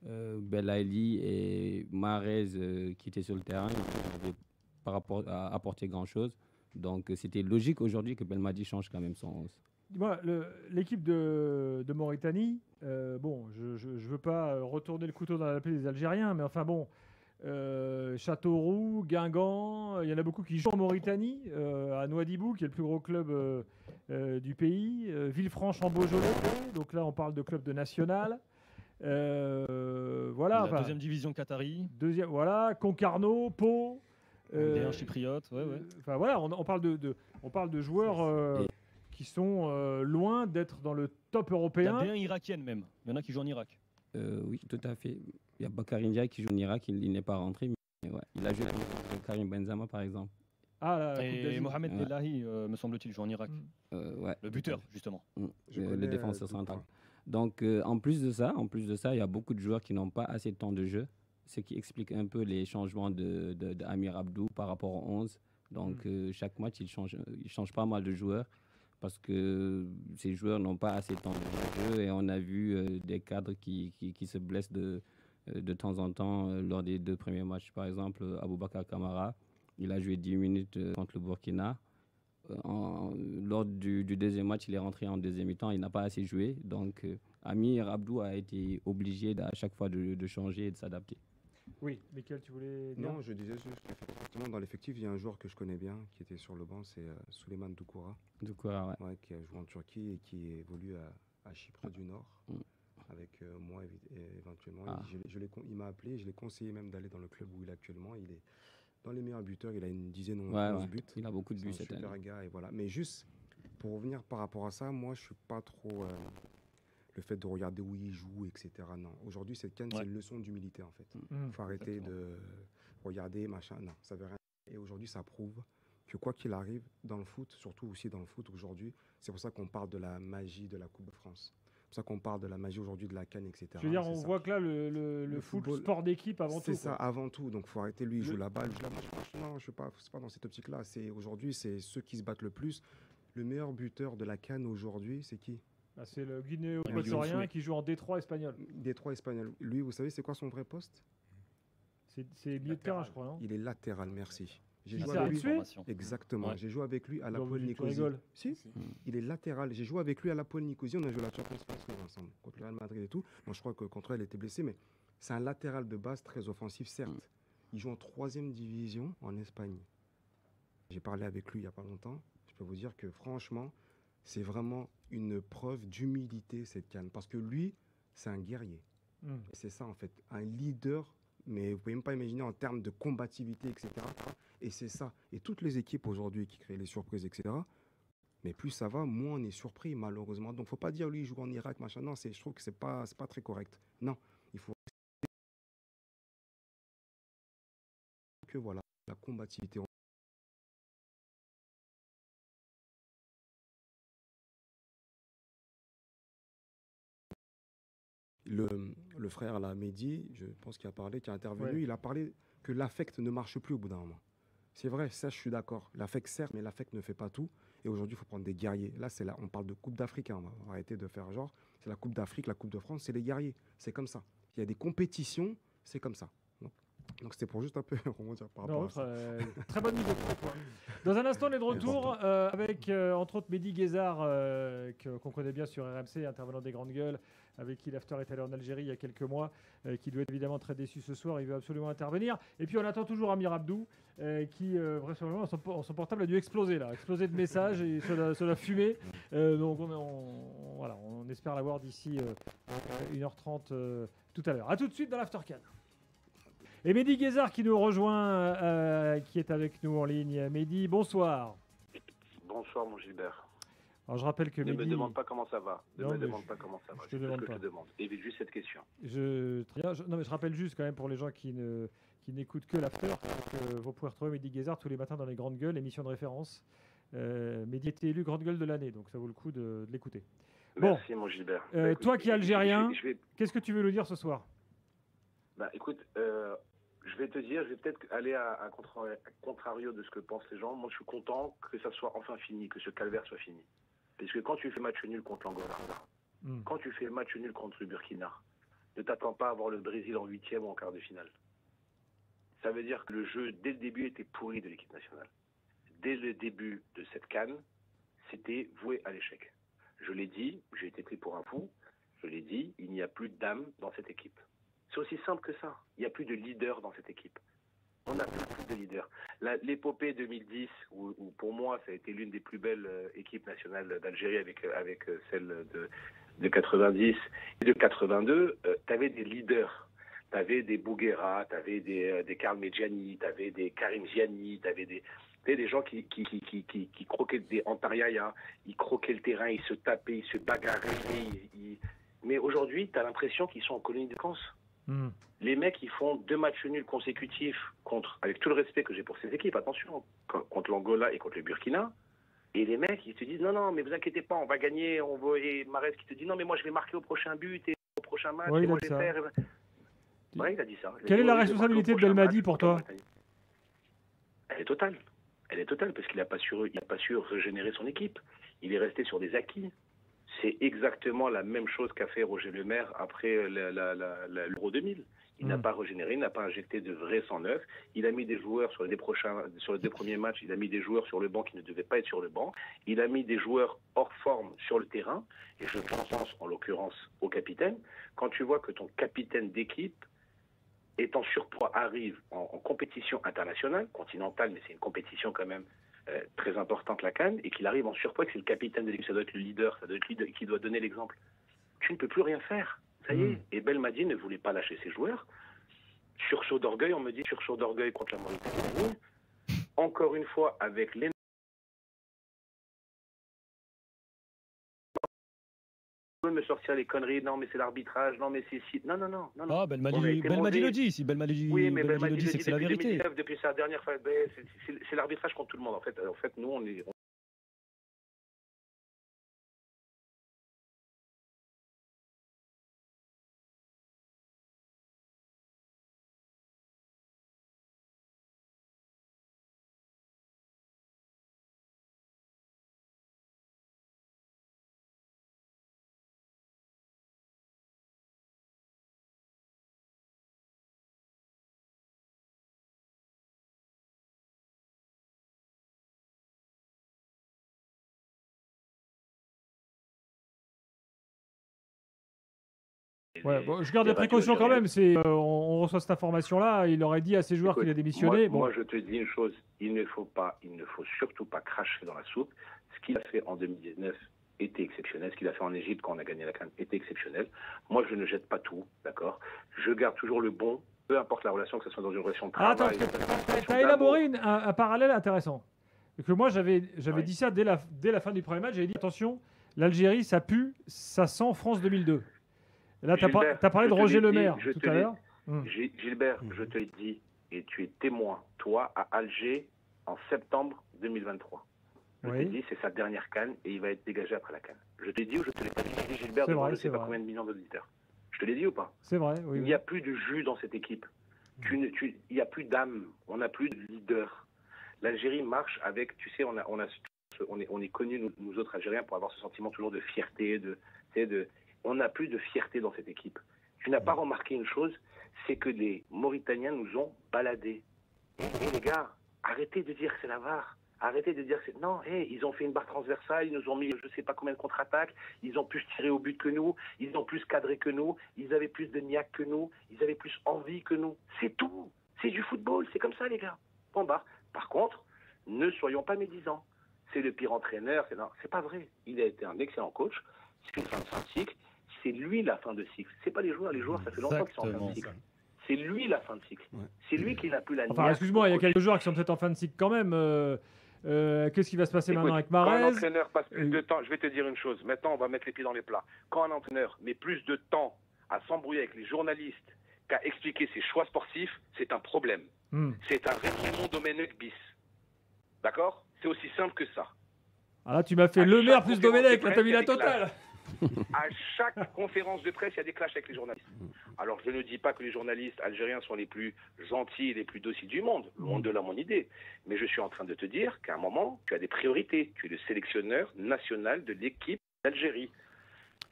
Belaïli et Mahrez qui étaient sur le terrain, ils n'avaient pas apporté grand-chose. Donc c'était logique aujourd'hui que Belmadi change quand même son 11. Dis-moi, l'équipe de Mauritanie, bon, je ne veux pas retourner le couteau dans la plaie des Algériens, mais enfin bon, Châteauroux, Guingamp, il y en a beaucoup qui jouent en Mauritanie, à Nouadhibou, qui est le plus gros club du pays, Villefranche en Beaujolais, donc là on parle de club de national. Voilà. La deuxième division qatari. Voilà, Concarneau, Pau. D1 chypriote, ouais. Enfin voilà, on parle de joueurs qui sont loin d'être dans le top européen. Il y a D1 irakienne même. Il y en a qui jouent en Irak. Oui, tout à fait. Il y a Bakary Ndiaye qui joue en Irak, il n'est pas rentré, mais ouais, il a joué avec Karim Benzema par exemple. Et Mohamed Belahi, me semble-t-il, joue en Irak. Ouais, le buteur, justement. Le défenseur central. Donc en plus de ça, il y a beaucoup de joueurs qui n'ont pas assez de temps de jeu, ce qui explique un peu les changements d'Amir Abdou par rapport au 11. Donc chaque match, il change pas mal de joueurs parce que ces joueurs n'ont pas assez de temps de jeu, et on a vu des cadres qui se blessent de temps en temps lors des 2 premiers matchs. Par exemple, Aboubakar Kamara, il a joué 10 minutes contre le Burkina. Lors du deuxième match, il est rentré en deuxième mi-temps, il n'a pas assez joué. Donc Amir Abdou a été obligé à chaque fois de changer et de s'adapter. Oui, Michael, tu voulais dire? Non, je disais juste qu'effectivement, dans l'effectif, il y a un joueur que je connais bien qui était sur le banc, c'est Souleymane Doukoura. Doukoura, ouais. Qui a joué en Turquie et qui évolue à Chypre du Nord, avec moi éventuellement. Il m'a appelé, je l'ai conseillé même d'aller dans le club où il est actuellement. Il est dans les meilleurs buteurs, il a une dizaine ou 11 buts. Il a beaucoup de buts cette année. Super gars, et voilà. Mais juste, pour revenir par rapport à ça, moi, je suis pas trop... le fait de regarder où il joue, etc. Non. Aujourd'hui, cette CAN, c'est une leçon d'humilité, en fait. Il faut arrêter de regarder, machin. Non, ça veut rien. Et aujourd'hui, ça prouve que quoi qu'il arrive, dans le foot, surtout aussi dans le foot aujourd'hui, c'est pour ça qu'on parle de la magie de la Coupe de France. C'est pour ça qu'on parle de la magie aujourd'hui de la CAN, etc. Je veux dire, on voit que là, le football, sport d'équipe avant tout. C'est ça, avant tout. Donc, il faut arrêter. Lui, il joue la balle. Non, je ne suis pas dans cette optique-là. Aujourd'hui, c'est ceux qui se battent le plus. Le meilleur buteur de la CAN aujourd'hui, c'est qui? C'est le Guinéo-Équatorien qui joue en D3 espagnol. D3 espagnol. Lui, vous savez, c'est quoi son vrai poste? C'est milieu de terrain, je crois. Non, il est latéral, merci. J'ai joué avec lui. Exactement. Ouais. J'ai joué avec lui à la Pôle Nicosie. Si, il est latéral. J'ai joué avec lui à la Pôle Nicosie. On a joué la Champions League ensemble contre le Real Madrid et tout. Bon, je crois que contre elle, il était blessé, mais c'est un latéral de base très offensif, certes. Il joue en 3e division en Espagne. J'ai parlé avec lui il n'y a pas longtemps. Je peux vous dire que franchement, c'est vraiment une preuve d'humilité, cette CAN. Parce que lui, c'est un guerrier. C'est ça, en fait. Un leader, mais vous ne pouvez même pas imaginer en termes de combativité, etc. Et c'est ça. Et toutes les équipes aujourd'hui qui créent les surprises, etc. Mais plus ça va, moins on est surpris, malheureusement. Donc, il ne faut pas dire, lui, il joue en Irak, machin. Non, je trouve que ce n'est pas très correct. Non, il faut que, voilà, la combativité. le frère, là, Mehdi, je pense qu'il a parlé, qui a intervenu, Ouais. il a parlé que l'affect ne marche plus au bout d'un moment. C'est vrai, ça, je suis d'accord. L'affect, certes, mais l'affect ne fait pas tout. Et aujourd'hui, il faut prendre des guerriers. Là, on parle de Coupe d'Afrique. Hein, on va arrêter de faire genre. C'est la Coupe d'Afrique, la Coupe de France, c'est les guerriers. C'est comme ça. Il y a des compétitions, c'est comme ça. Donc c'était pour juste un peu rebondir par rapport Non, à ça. très bonne idée. Dans un instant, on est de retour avec, entre autres, Mehdi Guézard, qu'on connaît bien sur RMC, intervenant des Grandes Gueules, avec qui l'After est allé en Algérie il y a quelques mois, qui doit être évidemment très déçu ce soir. Il veut absolument intervenir. Et puis, on attend toujours Amir Abdou, qui, vraisemblablement, son portable a dû exploser, là. Exploser de messages et se l'a fumé. Donc, voilà, on espère l'avoir d'ici 1h30 tout à l'heure. A tout de suite dans l'After Can. Et Mehdi Guézard qui nous rejoint, qui est avec nous en ligne. Mehdi, bonsoir. Bonsoir mon Gilbert. Alors je rappelle que Ne Mehdi... me demande pas comment ça va. Ne Non, me mais demande pas comment ça va. je te demande ce que pas. je te demande. Évite juste cette question. Non, mais je rappelle juste quand même pour les gens qui n'écoutent que l'After, que vous pouvez retrouver Mehdi Guézard tous les matins dans les Grandes Gueules, émission de référence. Mehdi a été élu Grande Gueule de l'année, donc ça vaut le coup de l'écouter. Merci mon Gilbert. Écoute, toi qui es algérien, je vais... qu'est-ce que tu veux nous dire ce soir? Écoute, je vais te dire, je vais peut-être aller à contrario de ce que pensent les gens. Moi, je suis content que ça soit enfin fini, que ce calvaire soit fini. Parce que quand tu fais match nul contre l'Angola, quand tu fais match nul contre le Burkina, ne t'attends pas à voir le Brésil en 8e ou en quart de finale. Ça veut dire que le jeu, dès le début, était pourri de l'équipe nationale. Dès le début de cette CAN, c'était voué à l'échec. Je l'ai dit, j'ai été pris pour un fou, je l'ai dit, il n'y a plus d'âme dans cette équipe. C'est aussi simple que ça. Il n'y a plus de leader dans cette équipe. On n'a plus de leader. L'épopée 2010, où pour moi, ça a été l'une des plus belles équipes nationales d'Algérie avec celle de 90 et de 82, tu avais des leaders. Tu avais des Bouguera, tu avais des Karl Medjani, tu avais des Karim Ziani, tu avais des gens qui croquaient des Antariaya, ils croquaient le terrain, ils se tapaient, ils se bagarraient. Mais aujourd'hui, tu as l'impression qu'ils sont en colonie de vacances. Les mecs, ils font 2 matchs nuls consécutifs avec tout le respect que j'ai pour ces équipes, attention, contre l'Angola et contre le Burkina. Et les mecs, ils te disent non, mais vous inquiétez pas, on va gagner. Et Mahrez qui te dit non, mais moi je vais marquer au prochain but et au prochain match. Ouais, et moi je vais faire. Ouais, il a dit ça. Quelle est la responsabilité de Belmadi pour toi? Elle est totale. Elle est totale parce qu'il n'a pas su régénérer son équipe. Il est resté sur des acquis. C'est exactement la même chose qu'a fait Roger Le Maire après l'Euro 2000. Il n'a pas régénéré, il n'a pas injecté de vrai sang neuf. Il a mis des joueurs sur les 2 premiers matchs, il a mis des joueurs sur le banc qui ne devaient pas être sur le banc. Il a mis des joueurs hors forme sur le terrain. Et je pense en l'occurrence au capitaine. Quand tu vois que ton capitaine d'équipe est en surpoids, arrive en compétition internationale, continentale, mais c'est une compétition quand même très importante, la CAN, et qu'il arrive en surpoids, que c'est le capitaine de l'équipe, ça doit être le leader, ça doit être lui qui doit donner l'exemple. Tu ne peux plus rien faire. Ça y est. Et Belmadi ne voulait pas lâcher ses joueurs. Sursaut d'orgueil, on me dit sursaut d'orgueil contre la Mauritanie. Encore une fois, avec les me sortir les conneries, non mais c'est l'arbitrage, non mais c'est si, non. Ah, Belmadi le dit, si Belmadi le dit, c'est que c'est la vérité. Depuis sa dernière fois, c'est l'arbitrage contre tout le monde. En fait, nous on est Ouais, bon, je garde des précautions quand même. On reçoit cette information-là. Il aurait dit à ses joueurs qu'il a démissionné. Moi, je te dis une chose. Il ne faut surtout pas cracher dans la soupe. Ce qu'il a fait en 2019 était exceptionnel. Ce qu'il a fait en Égypte quand on a gagné la CAN était exceptionnel. Moi, je ne jette pas tout, d'accord. Je garde toujours le bon, peu importe la relation, que ce soit dans une relation de travail. Attends, tu as élaboré un parallèle intéressant. Et que moi, j'avais dit ça dès la fin du premier match. J'avais dit attention, l'Algérie, ça pue, ça sent France 2002. Là, tu as parlé de Roger Le Maire tout à l'heure. Gilbert, je te l'ai dit, et tu es témoin, toi, à Alger, en septembre 2023. Je t'ai dit, c'est sa dernière CAN et il va être dégagé après la CAN. Je t'ai dit ou je te l'ai pas dit, Gilbert, devant je ne sais pas combien de millions d'auditeurs. Je Je te l'ai dit ou pas? C'est vrai, oui. Il n'y a plus de jus dans cette équipe. Il n'y a plus d'âme. On n'a plus de leader. L'Algérie marche avec, tu sais, on est connus, nous autres Algériens, pour avoir ce sentiment toujours de fierté. On n'a plus de fierté dans cette équipe. Tu n'as pas remarqué une chose, c'est que les Mauritaniens nous ont baladés. Et les gars, arrêtez de dire que c'est la VAR. Arrêtez de dire que c'est... Non, ils ont fait une barre transversale, ils nous ont mis je ne sais pas combien de contre-attaques, ils ont plus tiré au but que nous, ils ont plus cadré que nous, ils avaient plus de niaque que nous, ils avaient plus envie que nous. C'est tout. C'est du football, c'est comme ça les gars. Point barre. Par contre, ne soyons pas médisants. C'est le pire entraîneur. Non, c'est pas vrai. Il a été un excellent coach. C'est une fin de cycle. C'est lui la fin de cycle. C'est pas les joueurs. Les joueurs, ça fait longtemps qu'ils sont en fin de cycle. C'est lui la fin de cycle. Ouais. C'est lui qui n'a plus la. Enfin, excuse-moi, il y a quelques joueurs qui sont peut-être en fin de cycle quand même. Qu'est-ce qui va se passer maintenant avec Mahrez? Quand un entraîneur passe plus de temps, je vais te dire une chose. Maintenant, on va mettre les pieds dans les plats. Quand un entraîneur met plus de temps à s'embrouiller avec les journalistes qu'à expliquer ses choix sportifs, c'est un problème. C'est un Raymond Domenech bis. D'accord? C'est aussi simple que ça. Ah là, tu m'as fait Le Maire plus Domenech, là, t'as mis la totale. À chaque conférence de presse, il y a des clashs avec les journalistes. Alors, je ne dis pas que les journalistes algériens sont les plus gentils et les plus dociles du monde, loin de là mon idée. Mais je suis en train de te dire qu'à un moment, tu as des priorités. Tu es le sélectionneur national de l'équipe d'Algérie.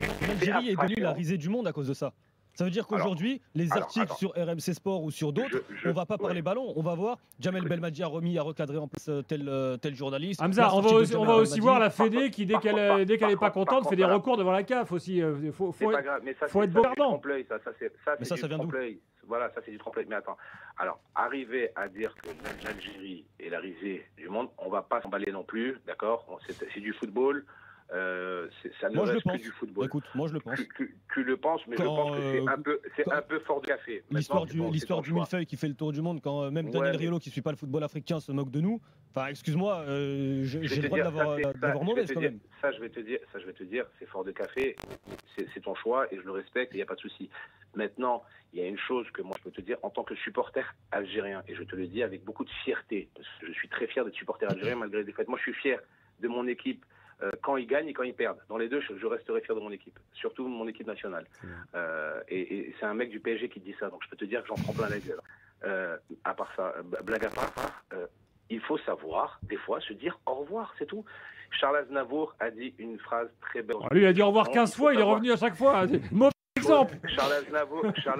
L'Algérie est devenue la risée du monde à cause de ça. Ça veut dire qu'aujourd'hui, les articles sur RMC Sport ou sur d'autres, on ne va pas parler ballon. On va voir, Jamel Belmadi a recadré en place tel journaliste. Hamza, on va aussi voir la Fédé qui, dès qu'elle n'est pas contente, fait des recours devant la CAF aussi. Faut être beau pardon. Ça vient d'où? Voilà, ça c'est du trompe-l'œil. Mais attends, alors, arriver à dire que l'Algérie est la risée du monde, on ne va pas s'emballer non plus, d'accord? C'est du football. Ça ne reste que du football. Écoute, moi je le pense. Tu le penses, mais je pense que c'est un peu fort de café. L'histoire du millefeuille qui fait le tour du monde, quand même Daniel Riolo qui ne suit pas le football africain se moque de nous. Enfin, excuse-moi, j'ai le droit d'avoir mauvaise quand même. Ça, je vais te dire, c'est fort de café, c'est ton choix et je le respecte, il n'y a pas de souci. Maintenant, il y a une chose que moi je peux te dire en tant que supporter algérien, et je te le dis avec beaucoup de fierté, parce que je suis très fier d'être supporter algérien malgré les défaites. Moi, je suis fier de mon équipe. Quand ils gagnent et quand ils perdent. Dans les deux, je resterai fier de mon équipe, surtout mon équipe nationale. Et c'est un mec du PSG qui dit ça, donc je peux te dire que j'en prends plein la gueule. À part ça, blague à part, il faut savoir, des fois, se dire au revoir, c'est tout. Charles Aznavour a dit une phrase très belle. Lui, il a dit au revoir 15 fois, il est revenu à chaque fois. Mauvais exemple. Charles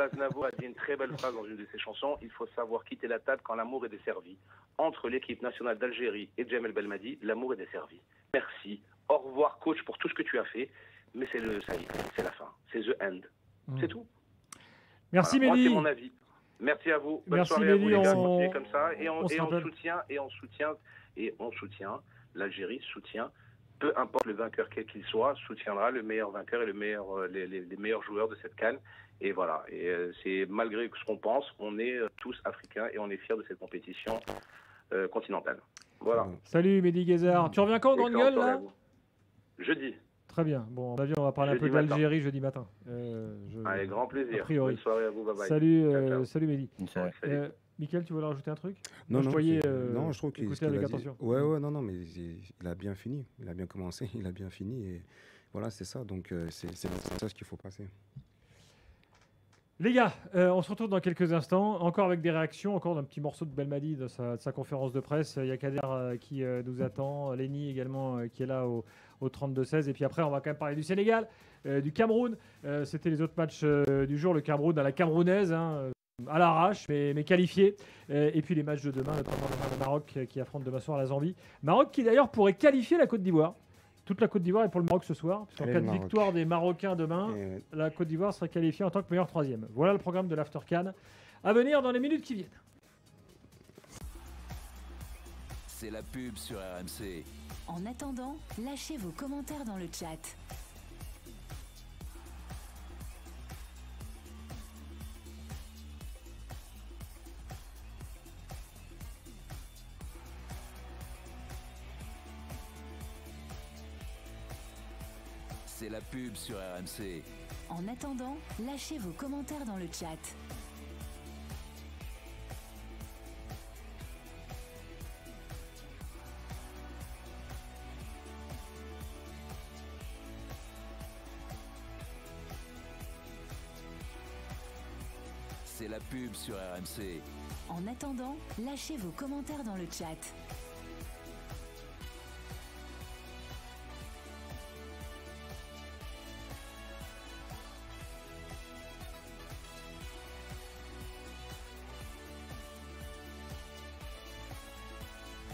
Aznavour a dit une très belle phrase dans une de ses chansons. Il faut savoir quitter la table quand l'amour est desservi. Entre l'équipe nationale d'Algérie et Jamel Belmadi, l'amour est desservi. Merci. Au revoir, coach, pour tout ce que tu as fait. Mais ça y est, c'est la fin. C'est the end. C'est tout. Merci, voilà. Mehdi. Moi, c'est mon avis. Merci à vous. Bonne Merci, soirée Mehdi. à vous, les gars. Continuez comme ça. On soutient, l'Algérie soutient, peu importe le vainqueur quel qu'il soit, soutiendra le meilleur vainqueur et les meilleurs joueurs de cette CAN. Et voilà. Et c'est malgré ce qu'on pense, on est tous africains et on est fiers de cette compétition continentale. Voilà. Salut Mehdi Guézard. Tu reviens quand, Grande Gueule, là? Jeudi. Très bien. Bon, on va parler un peu d'Algérie jeudi matin. Avec grand plaisir. A priori. Bonne soirée à vous. Bye bye. Salut Mehdi. Salut. Mickaël, tu voulais rajouter un truc? Non, je trouve qu'il écoutait avec attention. Non, mais il a bien fini. Il a bien commencé, il a bien fini. Et voilà, c'est ça. Donc, c'est le message qu'il faut passer. Les gars, on se retrouve dans quelques instants, encore avec des réactions, encore d'un petit morceau de Belmadi de sa conférence de presse. Il y a Kader qui nous attend, Lenny également qui est là au 32-16. Et puis après, on va quand même parler du Sénégal, du Cameroun. C'était les autres matchs du jour, le Cameroun à la camerounaise, à l'arrache, mais qualifié. Et puis les matchs de demain, notamment le Maroc qui affronte demain soir la Zambie. Maroc qui d'ailleurs pourrait qualifier la Côte d'Ivoire. Toute la Côte d'Ivoire est pour le Maroc ce soir. En cas de victoire des Marocains demain, la Côte d'Ivoire sera qualifiée en tant que meilleur troisième. Voilà le programme de l'After CAN à venir dans les minutes qui viennent. C'est la pub sur RMC. En attendant, lâchez vos commentaires dans le chat. C'est la pub sur RMC. En attendant, lâchez vos commentaires dans le chat. C'est la pub sur RMC. En attendant, lâchez vos commentaires dans le chat.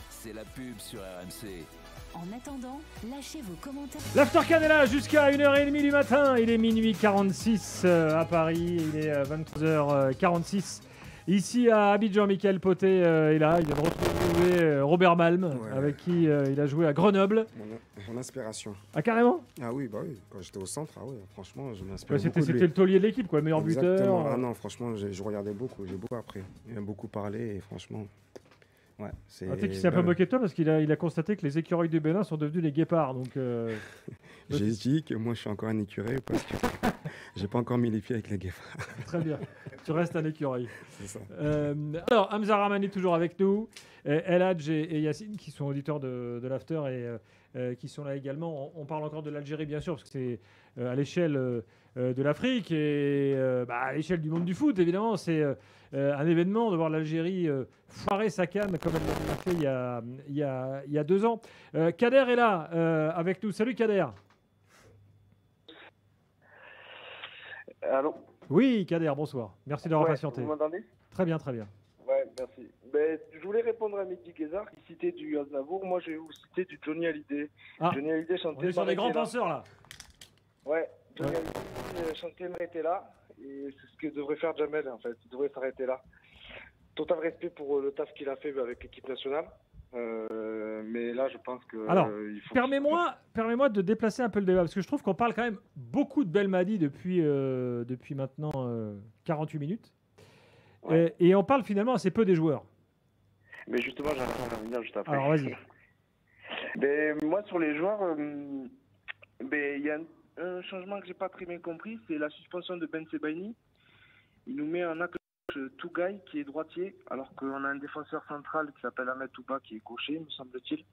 C'est la pub sur RMC. En attendant, lâchez vos commentaires. L'Aftercan est là jusqu'à 1h30 du matin. Il est minuit 46 à Paris. Il est 23h46. Ici à Abidjan, Mickaël Potet est là. Il vient de retrouver Robert Malm, avec qui il a joué à Grenoble. Mon inspiration. Ah, carrément? Ah oui, bah oui. Quand j'étais au centre, franchement, je m'inspirais beaucoup de lui. C'était le taulier de l'équipe, quoi, meilleur Exactement. buteur. Ah non, franchement, je regardais beaucoup. J'ai beaucoup appris. Il m'a beaucoup parlé et franchement... Ouais, tu sais qu'il s'est un peu moqué de toi parce qu'il a constaté que les écureuils du Bénin sont devenus les guépards. Donc, j'ai dit que moi je suis encore un écureuil parce que j'ai pas encore mis les pieds avec les guépards. Très bien, tu restes un écureuil. C'est ça. Alors, Hamza Rahmani toujours avec nous, El Hadj et Yacine qui sont auditeurs de l'After et qui sont là également. On parle encore de l'Algérie bien sûr parce que c'est à l'échelle de l'Afrique et à l'échelle du monde du foot évidemment. C'est un événement de voir l'Algérie foirer sa canne comme elle l'a fait il y a 2 ans. Kader est là avec nous. Salut Kader. Allô? Oui Kader, bonsoir. Merci d'avoir patienté. Vous m'entendez? Très bien, très bien. Ouais, merci. Je voulais répondre à Mehdi Guézard qui citait du Aznavour. Moi, je vais vous citer du Johnny Hallyday. Johnny Hallyday chantait. On est sur des grands penseurs là. Ouais, Johnny Hallyday chantait m'arrêter là. Et c'est ce que devrait faire Jamel en fait. Il devrait s'arrêter là. Total respect pour le taf qu'il a fait avec l'équipe nationale. Mais là, je pense que. Alors, il faut permets-moi de déplacer un peu le débat parce que je trouve qu'on parle quand même beaucoup de Belmadi depuis maintenant 48 minutes. Ouais. Et on parle finalement assez peu des joueurs. Mais justement, j'attends venir juste après. Alors, vas-y. Moi, sur les joueurs, il y a un changement que j'ai pas très bien compris, c'est la suspension de Ben Sebaini. Il nous met un acte Tougaï qui est droitier, alors qu'on a un défenseur central qui s'appelle Ahmed Touba qui est gaucher, me semble-t-il.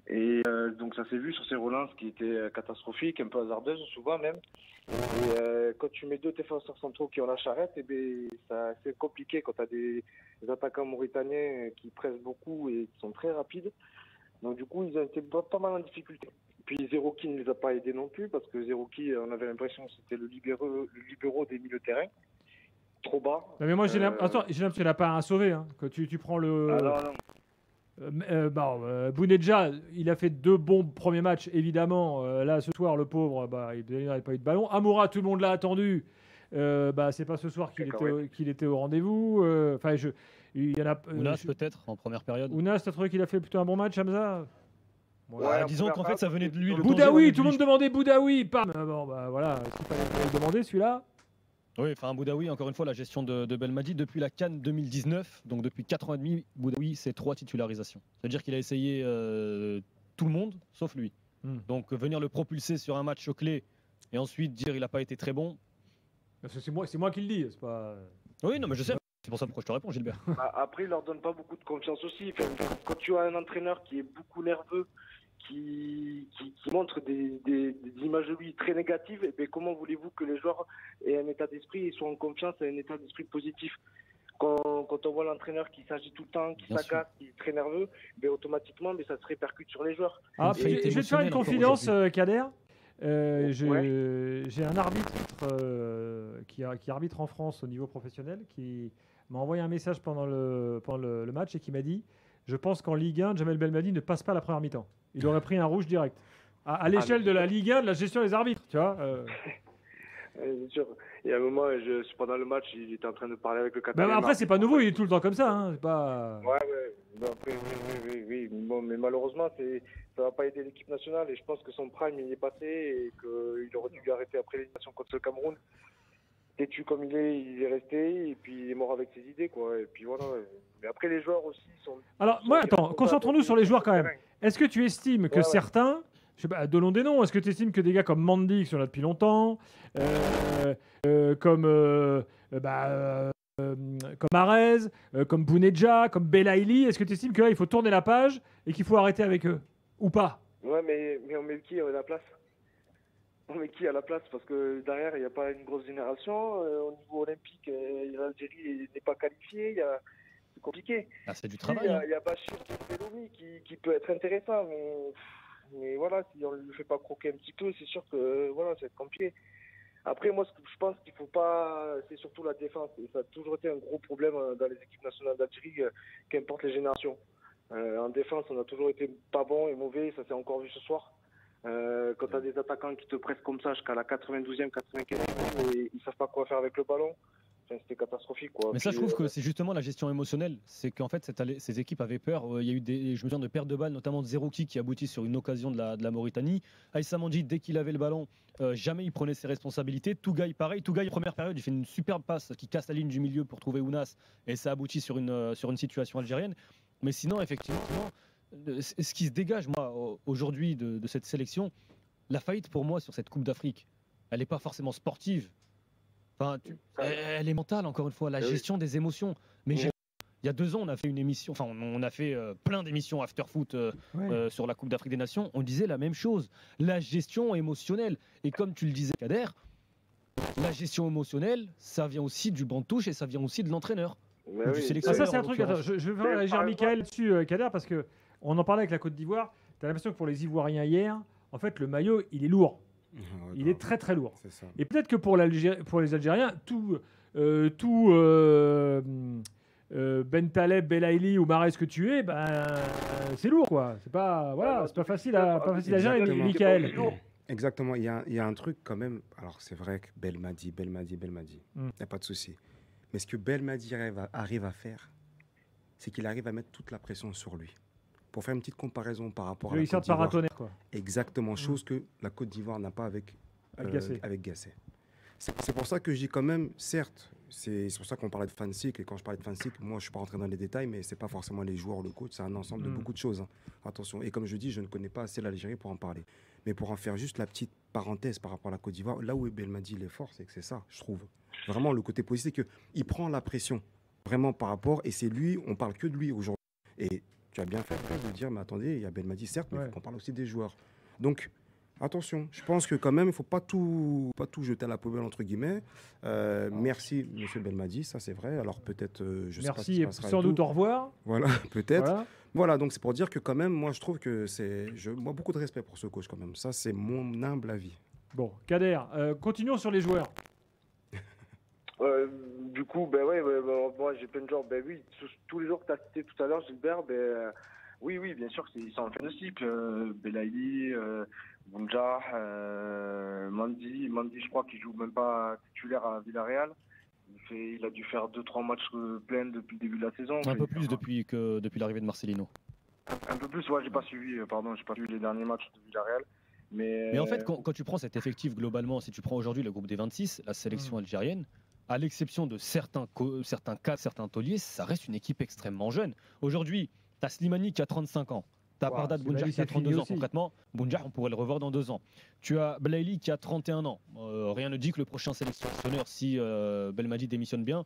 Et donc ça s'est vu sur ces relances qui étaient catastrophiques, un peu hasardeuses souvent même. Et quand tu mets 2 défenseurs centraux qui ont la charrette, c'est compliqué quand tu as des attaquants mauritaniens qui pressent beaucoup et qui sont très rapides. Donc du coup, ils ont été pas mal en difficulté. Puis Zerouki ne les a pas aidés non plus, parce que Zerouki, on avait l'impression que c'était le libéraux des milieux de terrain. Trop bas. Non, mais moi, j'ai l'impression qu'il n'a pas un sauvé. Hein. Quand tu prends le... Ah non. Bounedjah, il a fait 2 bons premiers matchs, évidemment. Là, ce soir, le pauvre, il n'avait pas eu de ballon. Amoura, tout le monde l'a attendu. C'est pas ce soir qu'il était au rendez-vous. Il y en a. Ounas, peut-être, en première période. Ounas, t'as trouvé qu'il a fait plutôt un bon match, Hamza? Disons qu'en fait, ça venait de lui. Boudaoui, tout le monde demandait Boudaoui. Pam. Voilà, est-ce qu'il fallait le demander celui-là? Oui, Boudaoui, encore une fois, la gestion de Belmadi depuis la CAN 2019, donc depuis 4 ans et demi, Boudaoui, c'est 3 titularisations. C'est-à-dire qu'il a essayé tout le monde, sauf lui. Donc venir le propulser sur un match clé et ensuite dire il n'a pas été très bon. C'est moi qui le dis, c'est pas. Oui, non, mais je sais. C'est pour ça pourquoi je te réponds, Gilbert. Après, il leur donne pas beaucoup de confiance aussi. Quand tu as un entraîneur qui est beaucoup nerveux, qui montre des images de lui très négatives, et comment voulez-vous que les joueurs aient un état d'esprit et soient en confiance et un état d'esprit positif? Quand on voit l'entraîneur qui s'agit tout le temps, qui s'agace, qui est très nerveux, automatiquement ça se répercute sur les joueurs. Je vais te faire une confidence, Kader. J'ai un arbitre qui arbitre en France au niveau professionnel qui m'a envoyé un message pendant le match et qui m'a dit: je pense qu'en Ligue 1, Jamel Belmadi ne passe pas la première mi-temps. Il aurait pris un rouge direct. À l'échelle de la Ligue 1, de la gestion des arbitres, tu vois. C'est sûr. Il y a un moment, pendant le match, il était en train de parler avec le Qatar. Après, c'est pas nouveau, il est tout le temps comme ça. Hein. C'est pas... Oui. Bon, mais malheureusement, ça va pas aider l'équipe nationale. Et je pense que son prime, il est passé et qu'il aurait dû arrêter après l'élimination contre le Cameroun. Têtu comme il est resté et puis il est mort avec ses idées, quoi. Et puis voilà. Mais après, les joueurs aussi sont. Alors, concentrons-nous sur les joueurs quand même. Est-ce que tu estimes que certains. Je sais pas, donnons des noms. Est-ce que tu estimes que des gars comme Mandy, qui sont là depuis longtemps, comme Arez, comme Bounedjah, comme Belaïli, est-ce que tu estimes que là, il faut tourner la page et qu'il faut arrêter avec eux? Ou pas? Ouais, mais on met qui à la place? On met qui à la place? Parce que derrière, il n'y a pas une grosse génération. Au niveau olympique, l'Algérie n'est pas qualifiée. C'est compliqué. Ah, c'est du Si, travail. Il y a Bachir Beloumi qui peut être intéressant, mais voilà, si on ne lui fait pas croquer un petit peu, c'est sûr que voilà, ça va être compliqué. Après, moi, ce que je pense qu'il faut pas, c'est surtout la défense. Et ça a toujours été un gros problème dans les équipes nationales d'Algérie, qu'importe les générations. En défense, on a toujours été pas bon et mauvais, ça s'est encore vu ce soir. Quand tu as des attaquants qui te pressent comme ça jusqu'à la 92e, 95e, et ils savent pas quoi faire avec le ballon, enfin, c'était catastrophique, quoi. Mais ça, je trouve que c'est justement la gestion émotionnelle. C'est qu'en fait, ces équipes avaient peur. Il y a eu je me souviens de pertes de balles, notamment de Zerouki qui aboutit sur une occasion de la Mauritanie. Aïssa Mandi, dès qu'il avait le ballon, jamais il prenait ses responsabilités. Tougaï, pareil. Tougaï, première période, il fait une superbe passe qui casse la ligne du milieu pour trouver Ounas. Et ça aboutit sur une situation algérienne. Mais sinon, effectivement, ce qui se dégage, moi, aujourd'hui de cette sélection, la faillite pour moi sur cette Coupe d'Afrique, elle n'est pas forcément sportive. Enfin, elle est mentale, encore une fois, la gestion des émotions. Mais il y a 2 ans, on a fait une émission, enfin, on a fait plein d'émissions after foot sur la Coupe d'Afrique des Nations. On disait la même chose, la gestion émotionnelle. Et comme tu le disais, Kader, la gestion émotionnelle, ça vient aussi du banc de touche et ça vient aussi de l'entraîneur. Du sélectionneur. Ça, c'est un truc. Attends, je veux réagir Michael dessus, Kader, parce qu'on en parlait avec la Côte d'Ivoire. Tu as l'impression que pour les Ivoiriens hier, en fait, le maillot, il est lourd. Il est très très lourd. Et peut-être que pour les Algériens, tout Bentaleb, Belaïli ou Mahrez que tu es, c'est lourd, quoi. C'est pas facile à gérer, Michael. Exactement. Il y a un truc quand même. Alors c'est vrai que Belmadi. Il n'y a pas de souci. Mais ce que Belmadi arrive à faire, c'est qu'il arrive à mettre toute la pression sur lui. Pour faire une petite comparaison par rapport à la Côte d'Ivoire. Exactement, chose que la Côte d'Ivoire n'a pas avec Gasset. C'est pour ça que je dis quand même, certes, c'est pour ça qu'on parlait de fancycle. Et quand je parlais de fancycle, moi je ne suis pas rentré dans les détails, mais ce n'est pas forcément les joueurs, le coach, c'est un ensemble de beaucoup de choses. Hein. Attention, et comme je dis, je ne connais pas assez l'Algérie pour en parler. Mais pour en faire juste la petite parenthèse par rapport à la Côte d'Ivoire, là où Belmadi il est fort, c'est que c'est ça, je trouve. Vraiment, le côté positif, c'est qu'il prend la pression, vraiment par rapport, et c'est lui, on parle que de lui aujourd'hui. Et tu as bien fait de dire, mais attendez, il y a Belmadi, certes, mais il faut qu'on parle aussi des joueurs. Donc, attention, je pense que quand même, il ne faut pas tout jeter à la poubelle, entre guillemets. Merci, monsieur Belmadi, ça c'est vrai. Alors peut-être, je sais pas ce qui se passera. Sans doute au revoir. Voilà, peut-être. Voilà, donc c'est pour dire que quand même, moi je trouve que moi beaucoup de respect pour ce coach quand même. Ça, c'est mon humble avis. Bon, Kader, continuons sur les joueurs. Du coup, moi j'ai plein de joueurs. Oui, tous les joueurs que tu as cités tout à l'heure, Gilbert, oui, bien sûr, ils sont en fin de cycle. Belaïli, Bounja, Mandi, je crois qu'il joue même pas titulaire à Villarreal. Il a dû faire 2-3 matchs pleins depuis le début de la saison. Un peu plus depuis l'arrivée de Marcelino. Un peu plus, j'ai pas suivi les derniers matchs de Villarreal. Mais en fait, quand tu prends cet effectif globalement, si tu prends aujourd'hui le groupe des 26, la sélection algérienne, à l'exception de certains cas, certains tauliers, ça reste une équipe extrêmement jeune. Aujourd'hui, tu as Slimani qui a 35 ans. Tu as Pardad Bounja qui a 32 ans concrètement. Bounja, on pourrait le revoir dans 2 ans. Tu as Belaïli qui a 31 ans. Rien ne dit que le prochain sélectionneur, si Belmadi démissionne bien,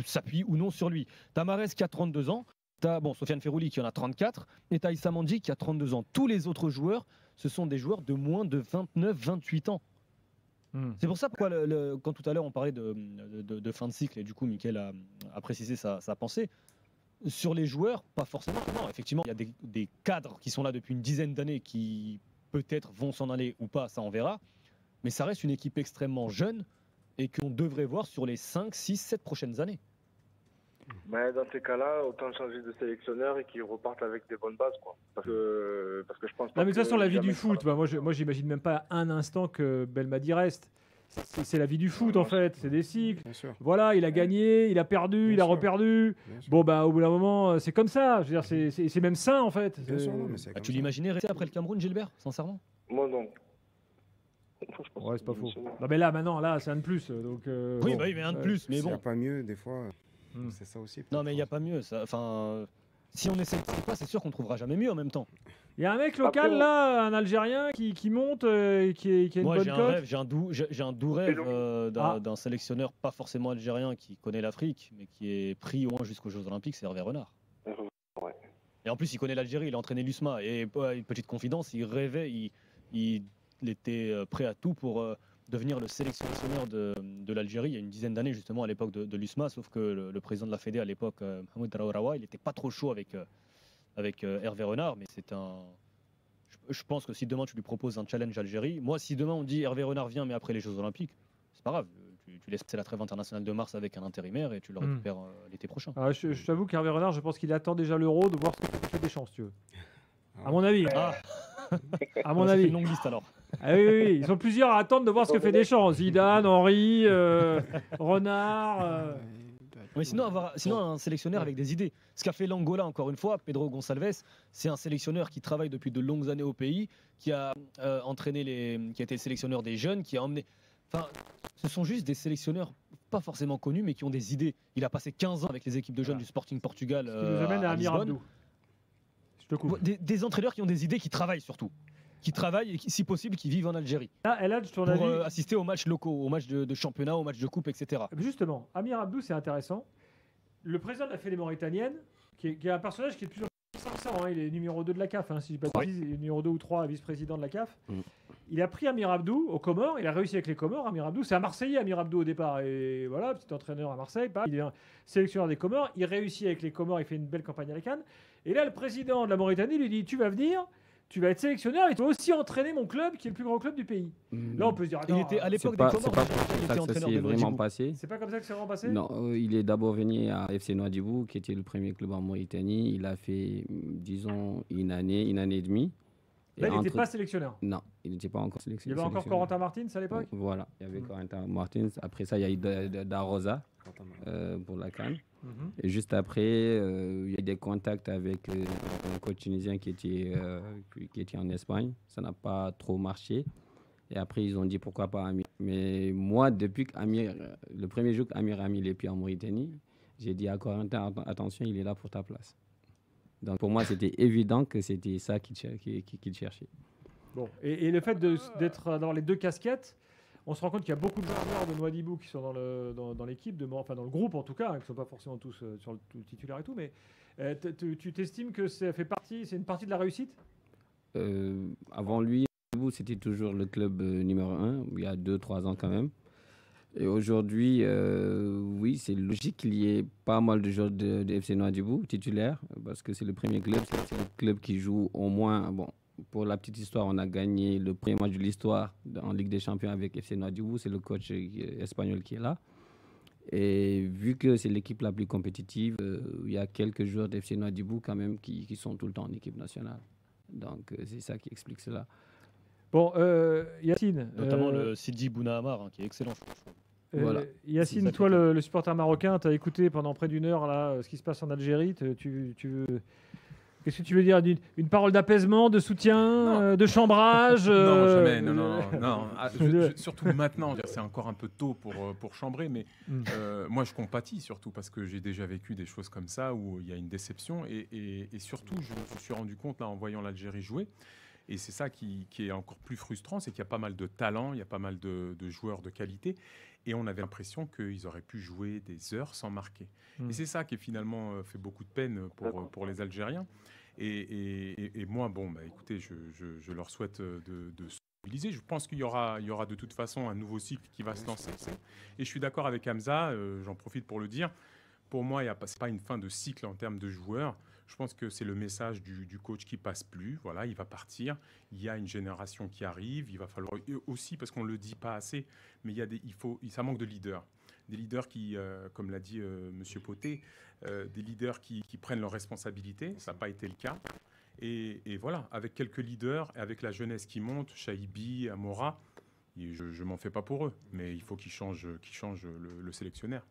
s'appuie ou non sur lui. Tu as Mahrez qui a 32 ans. Tu as Sofiane Ferrouli qui en a 34. Et tu as Aïssa Mandi qui a 32 ans. Tous les autres joueurs, ce sont des joueurs de moins de 29-28 ans. C'est pour ça pourquoi, quand tout à l'heure on parlait de fin de cycle, et du coup Mickaël a précisé sa pensée, sur les joueurs, pas forcément. Non, effectivement, il y a des cadres qui sont là depuis une dizaine d'années qui peut-être vont s'en aller ou pas, ça on verra. Mais ça reste une équipe extrêmement jeune et qu'on devrait voir sur les 5, 6, 7 prochaines années. Mais dans ces cas-là, autant changer de sélectionneur et qu'ils repartent avec des bonnes bases, quoi. Parce que je pense pas. Non, mais de toute façon, la vie du foot, moi j'imagine même pas un instant que Belmadi reste. C'est la vie du foot en fait, c'est des cycles. Voilà, il a gagné, il a perdu, il a reperdu. Bon, au bout d'un moment, c'est comme ça. Je veux dire, c'est même sain en fait. Tu l'imaginais rester après le Cameroun, Gilbert, sincèrement? Moi non. Ouais, c'est pas faux. Non, mais là, maintenant, c'est un de plus. Donc, oui, mais un de plus. Mais bon. Il n'y a pas mieux, des fois. C'est ça aussi. Non, mais il n'y a pas mieux. Enfin, si on essaie pas, c'est sûr qu'on trouvera jamais mieux en même temps. Il y a un mec local là, un Algérien qui monte, qui a une bonne cote. J'ai un doux rêve d'un sélectionneur pas forcément algérien qui connaît l'Afrique, mais qui est pris au moins jusqu'aux Jeux Olympiques, c'est Hervé Renard. Ouais. Et en plus, il connaît l'Algérie, il a entraîné l'USMA. Et une petite confidence, il rêvait, il il était prêt à tout pour devenir le sélectionneur de l'Algérie il y a une dizaine d'années, justement, à l'époque de l'USMA, sauf que le président de la Fédé à l'époque, Mahmoud Raouraoua, il n'était pas trop chaud avec Hervé Renard, mais c'est un... Je pense que si demain tu lui proposes un challenge Algérie, moi, si demain on dit Hervé Renard vient, mais après les Jeux Olympiques, c'est pas grave. Tu laisses passer la trêve internationale de mars avec un intérimaire et tu le récupères l'été prochain. Je t'avoue qu'Hervé Renard, je pense qu'il attend déjà l'Euro de voir ce que fait des chances, si tu veux. À mon avis. À mon avis. C'est une longue liste alors. Ah oui, ils sont plusieurs à attendre de voir ce que fait Deschamps. Zidane, Henry, Renard. Mais sinon, un sélectionneur avec des idées. Ce qu'a fait l'Angola, encore une fois, Pedro Gonçalves, c'est un sélectionneur qui travaille depuis de longues années au pays, qui a entraîné qui a été le sélectionneur des jeunes, qui a emmené. Enfin, ce sont juste des sélectionneurs pas forcément connus, mais qui ont des idées. Il a passé 15 ans avec les équipes de jeunes du Sporting Portugal. Ce qui nous amène à Amir Abdou. Je te coupe. Des entraîneurs qui ont des idées, qui travaillent surtout. Qui travaillent et si possible qui vivent en Algérie. Là, ton pour avis... assister aux matchs locaux, aux matchs de championnat, aux matchs de coupe, etc. Justement, Amir Abdou, c'est intéressant. Le président de la Fédé mauritanienne, qui est un personnage qui est de plus en plus puissant, il est numéro 2 de la CAF, si je ne dis pas de bêtises, il est numéro 2 ou 3 vice-président de la CAF. Il a pris Amir Abdou aux Comores, il a réussi avec les Comores. Amir Abdou, c'est un Marseillais, Amir Abdou au départ, et voilà, petit entraîneur à Marseille, il est un sélectionneur des Comores, il réussit avec les Comores, il fait une belle campagne à la CAN. Et là, le président de la Mauritanie lui dit, tu vas venir, tu vas être sélectionneur et tu vas aussi entraîner mon club qui est le plus grand club du pays. Là, on peut se dire, il était à l'époque des Comores. C'est pas comme ça que ça s'est vraiment passé. C'est pas comme ça que c'est vraiment passé. Non, il est d'abord venu à FC Nouadhibou, qui était le premier club en Mauritanie. Il a fait, disons, une année et demie. Là, il n'était pas sélectionneur. Non, il n'était pas encore sélectionné. Il y avait encore Corentin Martins à l'époque. Voilà, il y avait Corentin Martins. Après ça, il y a eu Darosa pour la CAN. Et juste après, il y a eu des contacts avec un coach tunisien qui était en Espagne. Ça n'a pas trop marché. Et après, ils ont dit pourquoi pas Amir. Mais moi, depuis le premier jour qu'Amir a mis les pieds en Mauritanie, j'ai dit à Corentin, attention, il est là pour ta place. Donc pour moi, c'était évident que c'était ça qu'il cherchait. Bon, et le fait d'être dans les deux casquettes, on se rend compte qu'il y a beaucoup de joueurs de Nouadhibou qui sont dans l'équipe, enfin dans le groupe en tout cas, qui ne sont pas forcément tous sur le titulaire et tout, mais tu t'estimes que c'est une partie de la réussite? Avant lui, c'était toujours le club numéro 1, il y a 2-3 ans quand même. Et aujourd'hui, oui, c'est logique qu'il y ait pas mal de joueurs de FC Nouadhibou titulaires, parce que c'est le premier club, c'est le club qui joue au moins, bon, pour la petite histoire, on a gagné le premier match de l'histoire en Ligue des Champions avec FC Nouadhibou, c'est le coach espagnol qui est là. Et vu que c'est l'équipe la plus compétitive, il y a quelques joueurs d'FC Nouadhibou quand même qui sont tout le temps en équipe nationale. Donc c'est ça qui explique cela. Bon, Yacine. Notamment le Sidi Bounahamar, qui est excellent. Voilà. Yacine, toi, le supporter marocain, tu as écouté pendant près d'une heure là, ce qui se passe en Algérie. Qu'est-ce que tu veux dire? Une parole d'apaisement, de soutien, de chambrage? Non, jamais. Non. Surtout maintenant, c'est encore un peu tôt pour chambrer, mais moi je compatis surtout parce que j'ai déjà vécu des choses comme ça où il y a une déception et surtout je me suis rendu compte là en voyant l'Algérie jouer. Et c'est ça qui est encore plus frustrant, c'est qu'il y a pas mal de talents, il y a pas mal de joueurs de qualité, et on avait l'impression qu'ils auraient pu jouer des heures sans marquer. Et c'est ça qui finalement fait beaucoup de peine pour les Algériens. Et moi, écoutez, je leur souhaite de se mobiliser. Je pense qu'il y aura de toute façon un nouveau cycle qui va se lancer. Et je suis d'accord avec Hamza, j'en profite pour le dire. Pour moi, ce n'est pas une fin de cycle en termes de joueurs. Je pense que c'est le message du coach qui passe plus. Voilà, il va partir. Il y a une génération qui arrive. Il va falloir aussi, parce qu'on ne le dit pas assez, mais ça manque de leaders. Des leaders qui, comme l'a dit M. Poté, des leaders qui prennent leurs responsabilités. Ça n'a pas été le cas. Et voilà, avec quelques leaders, et avec la jeunesse qui monte, Chaibi, Amora, je ne m'en fais pas pour eux. Mais il faut qu'ils changent le sélectionneur.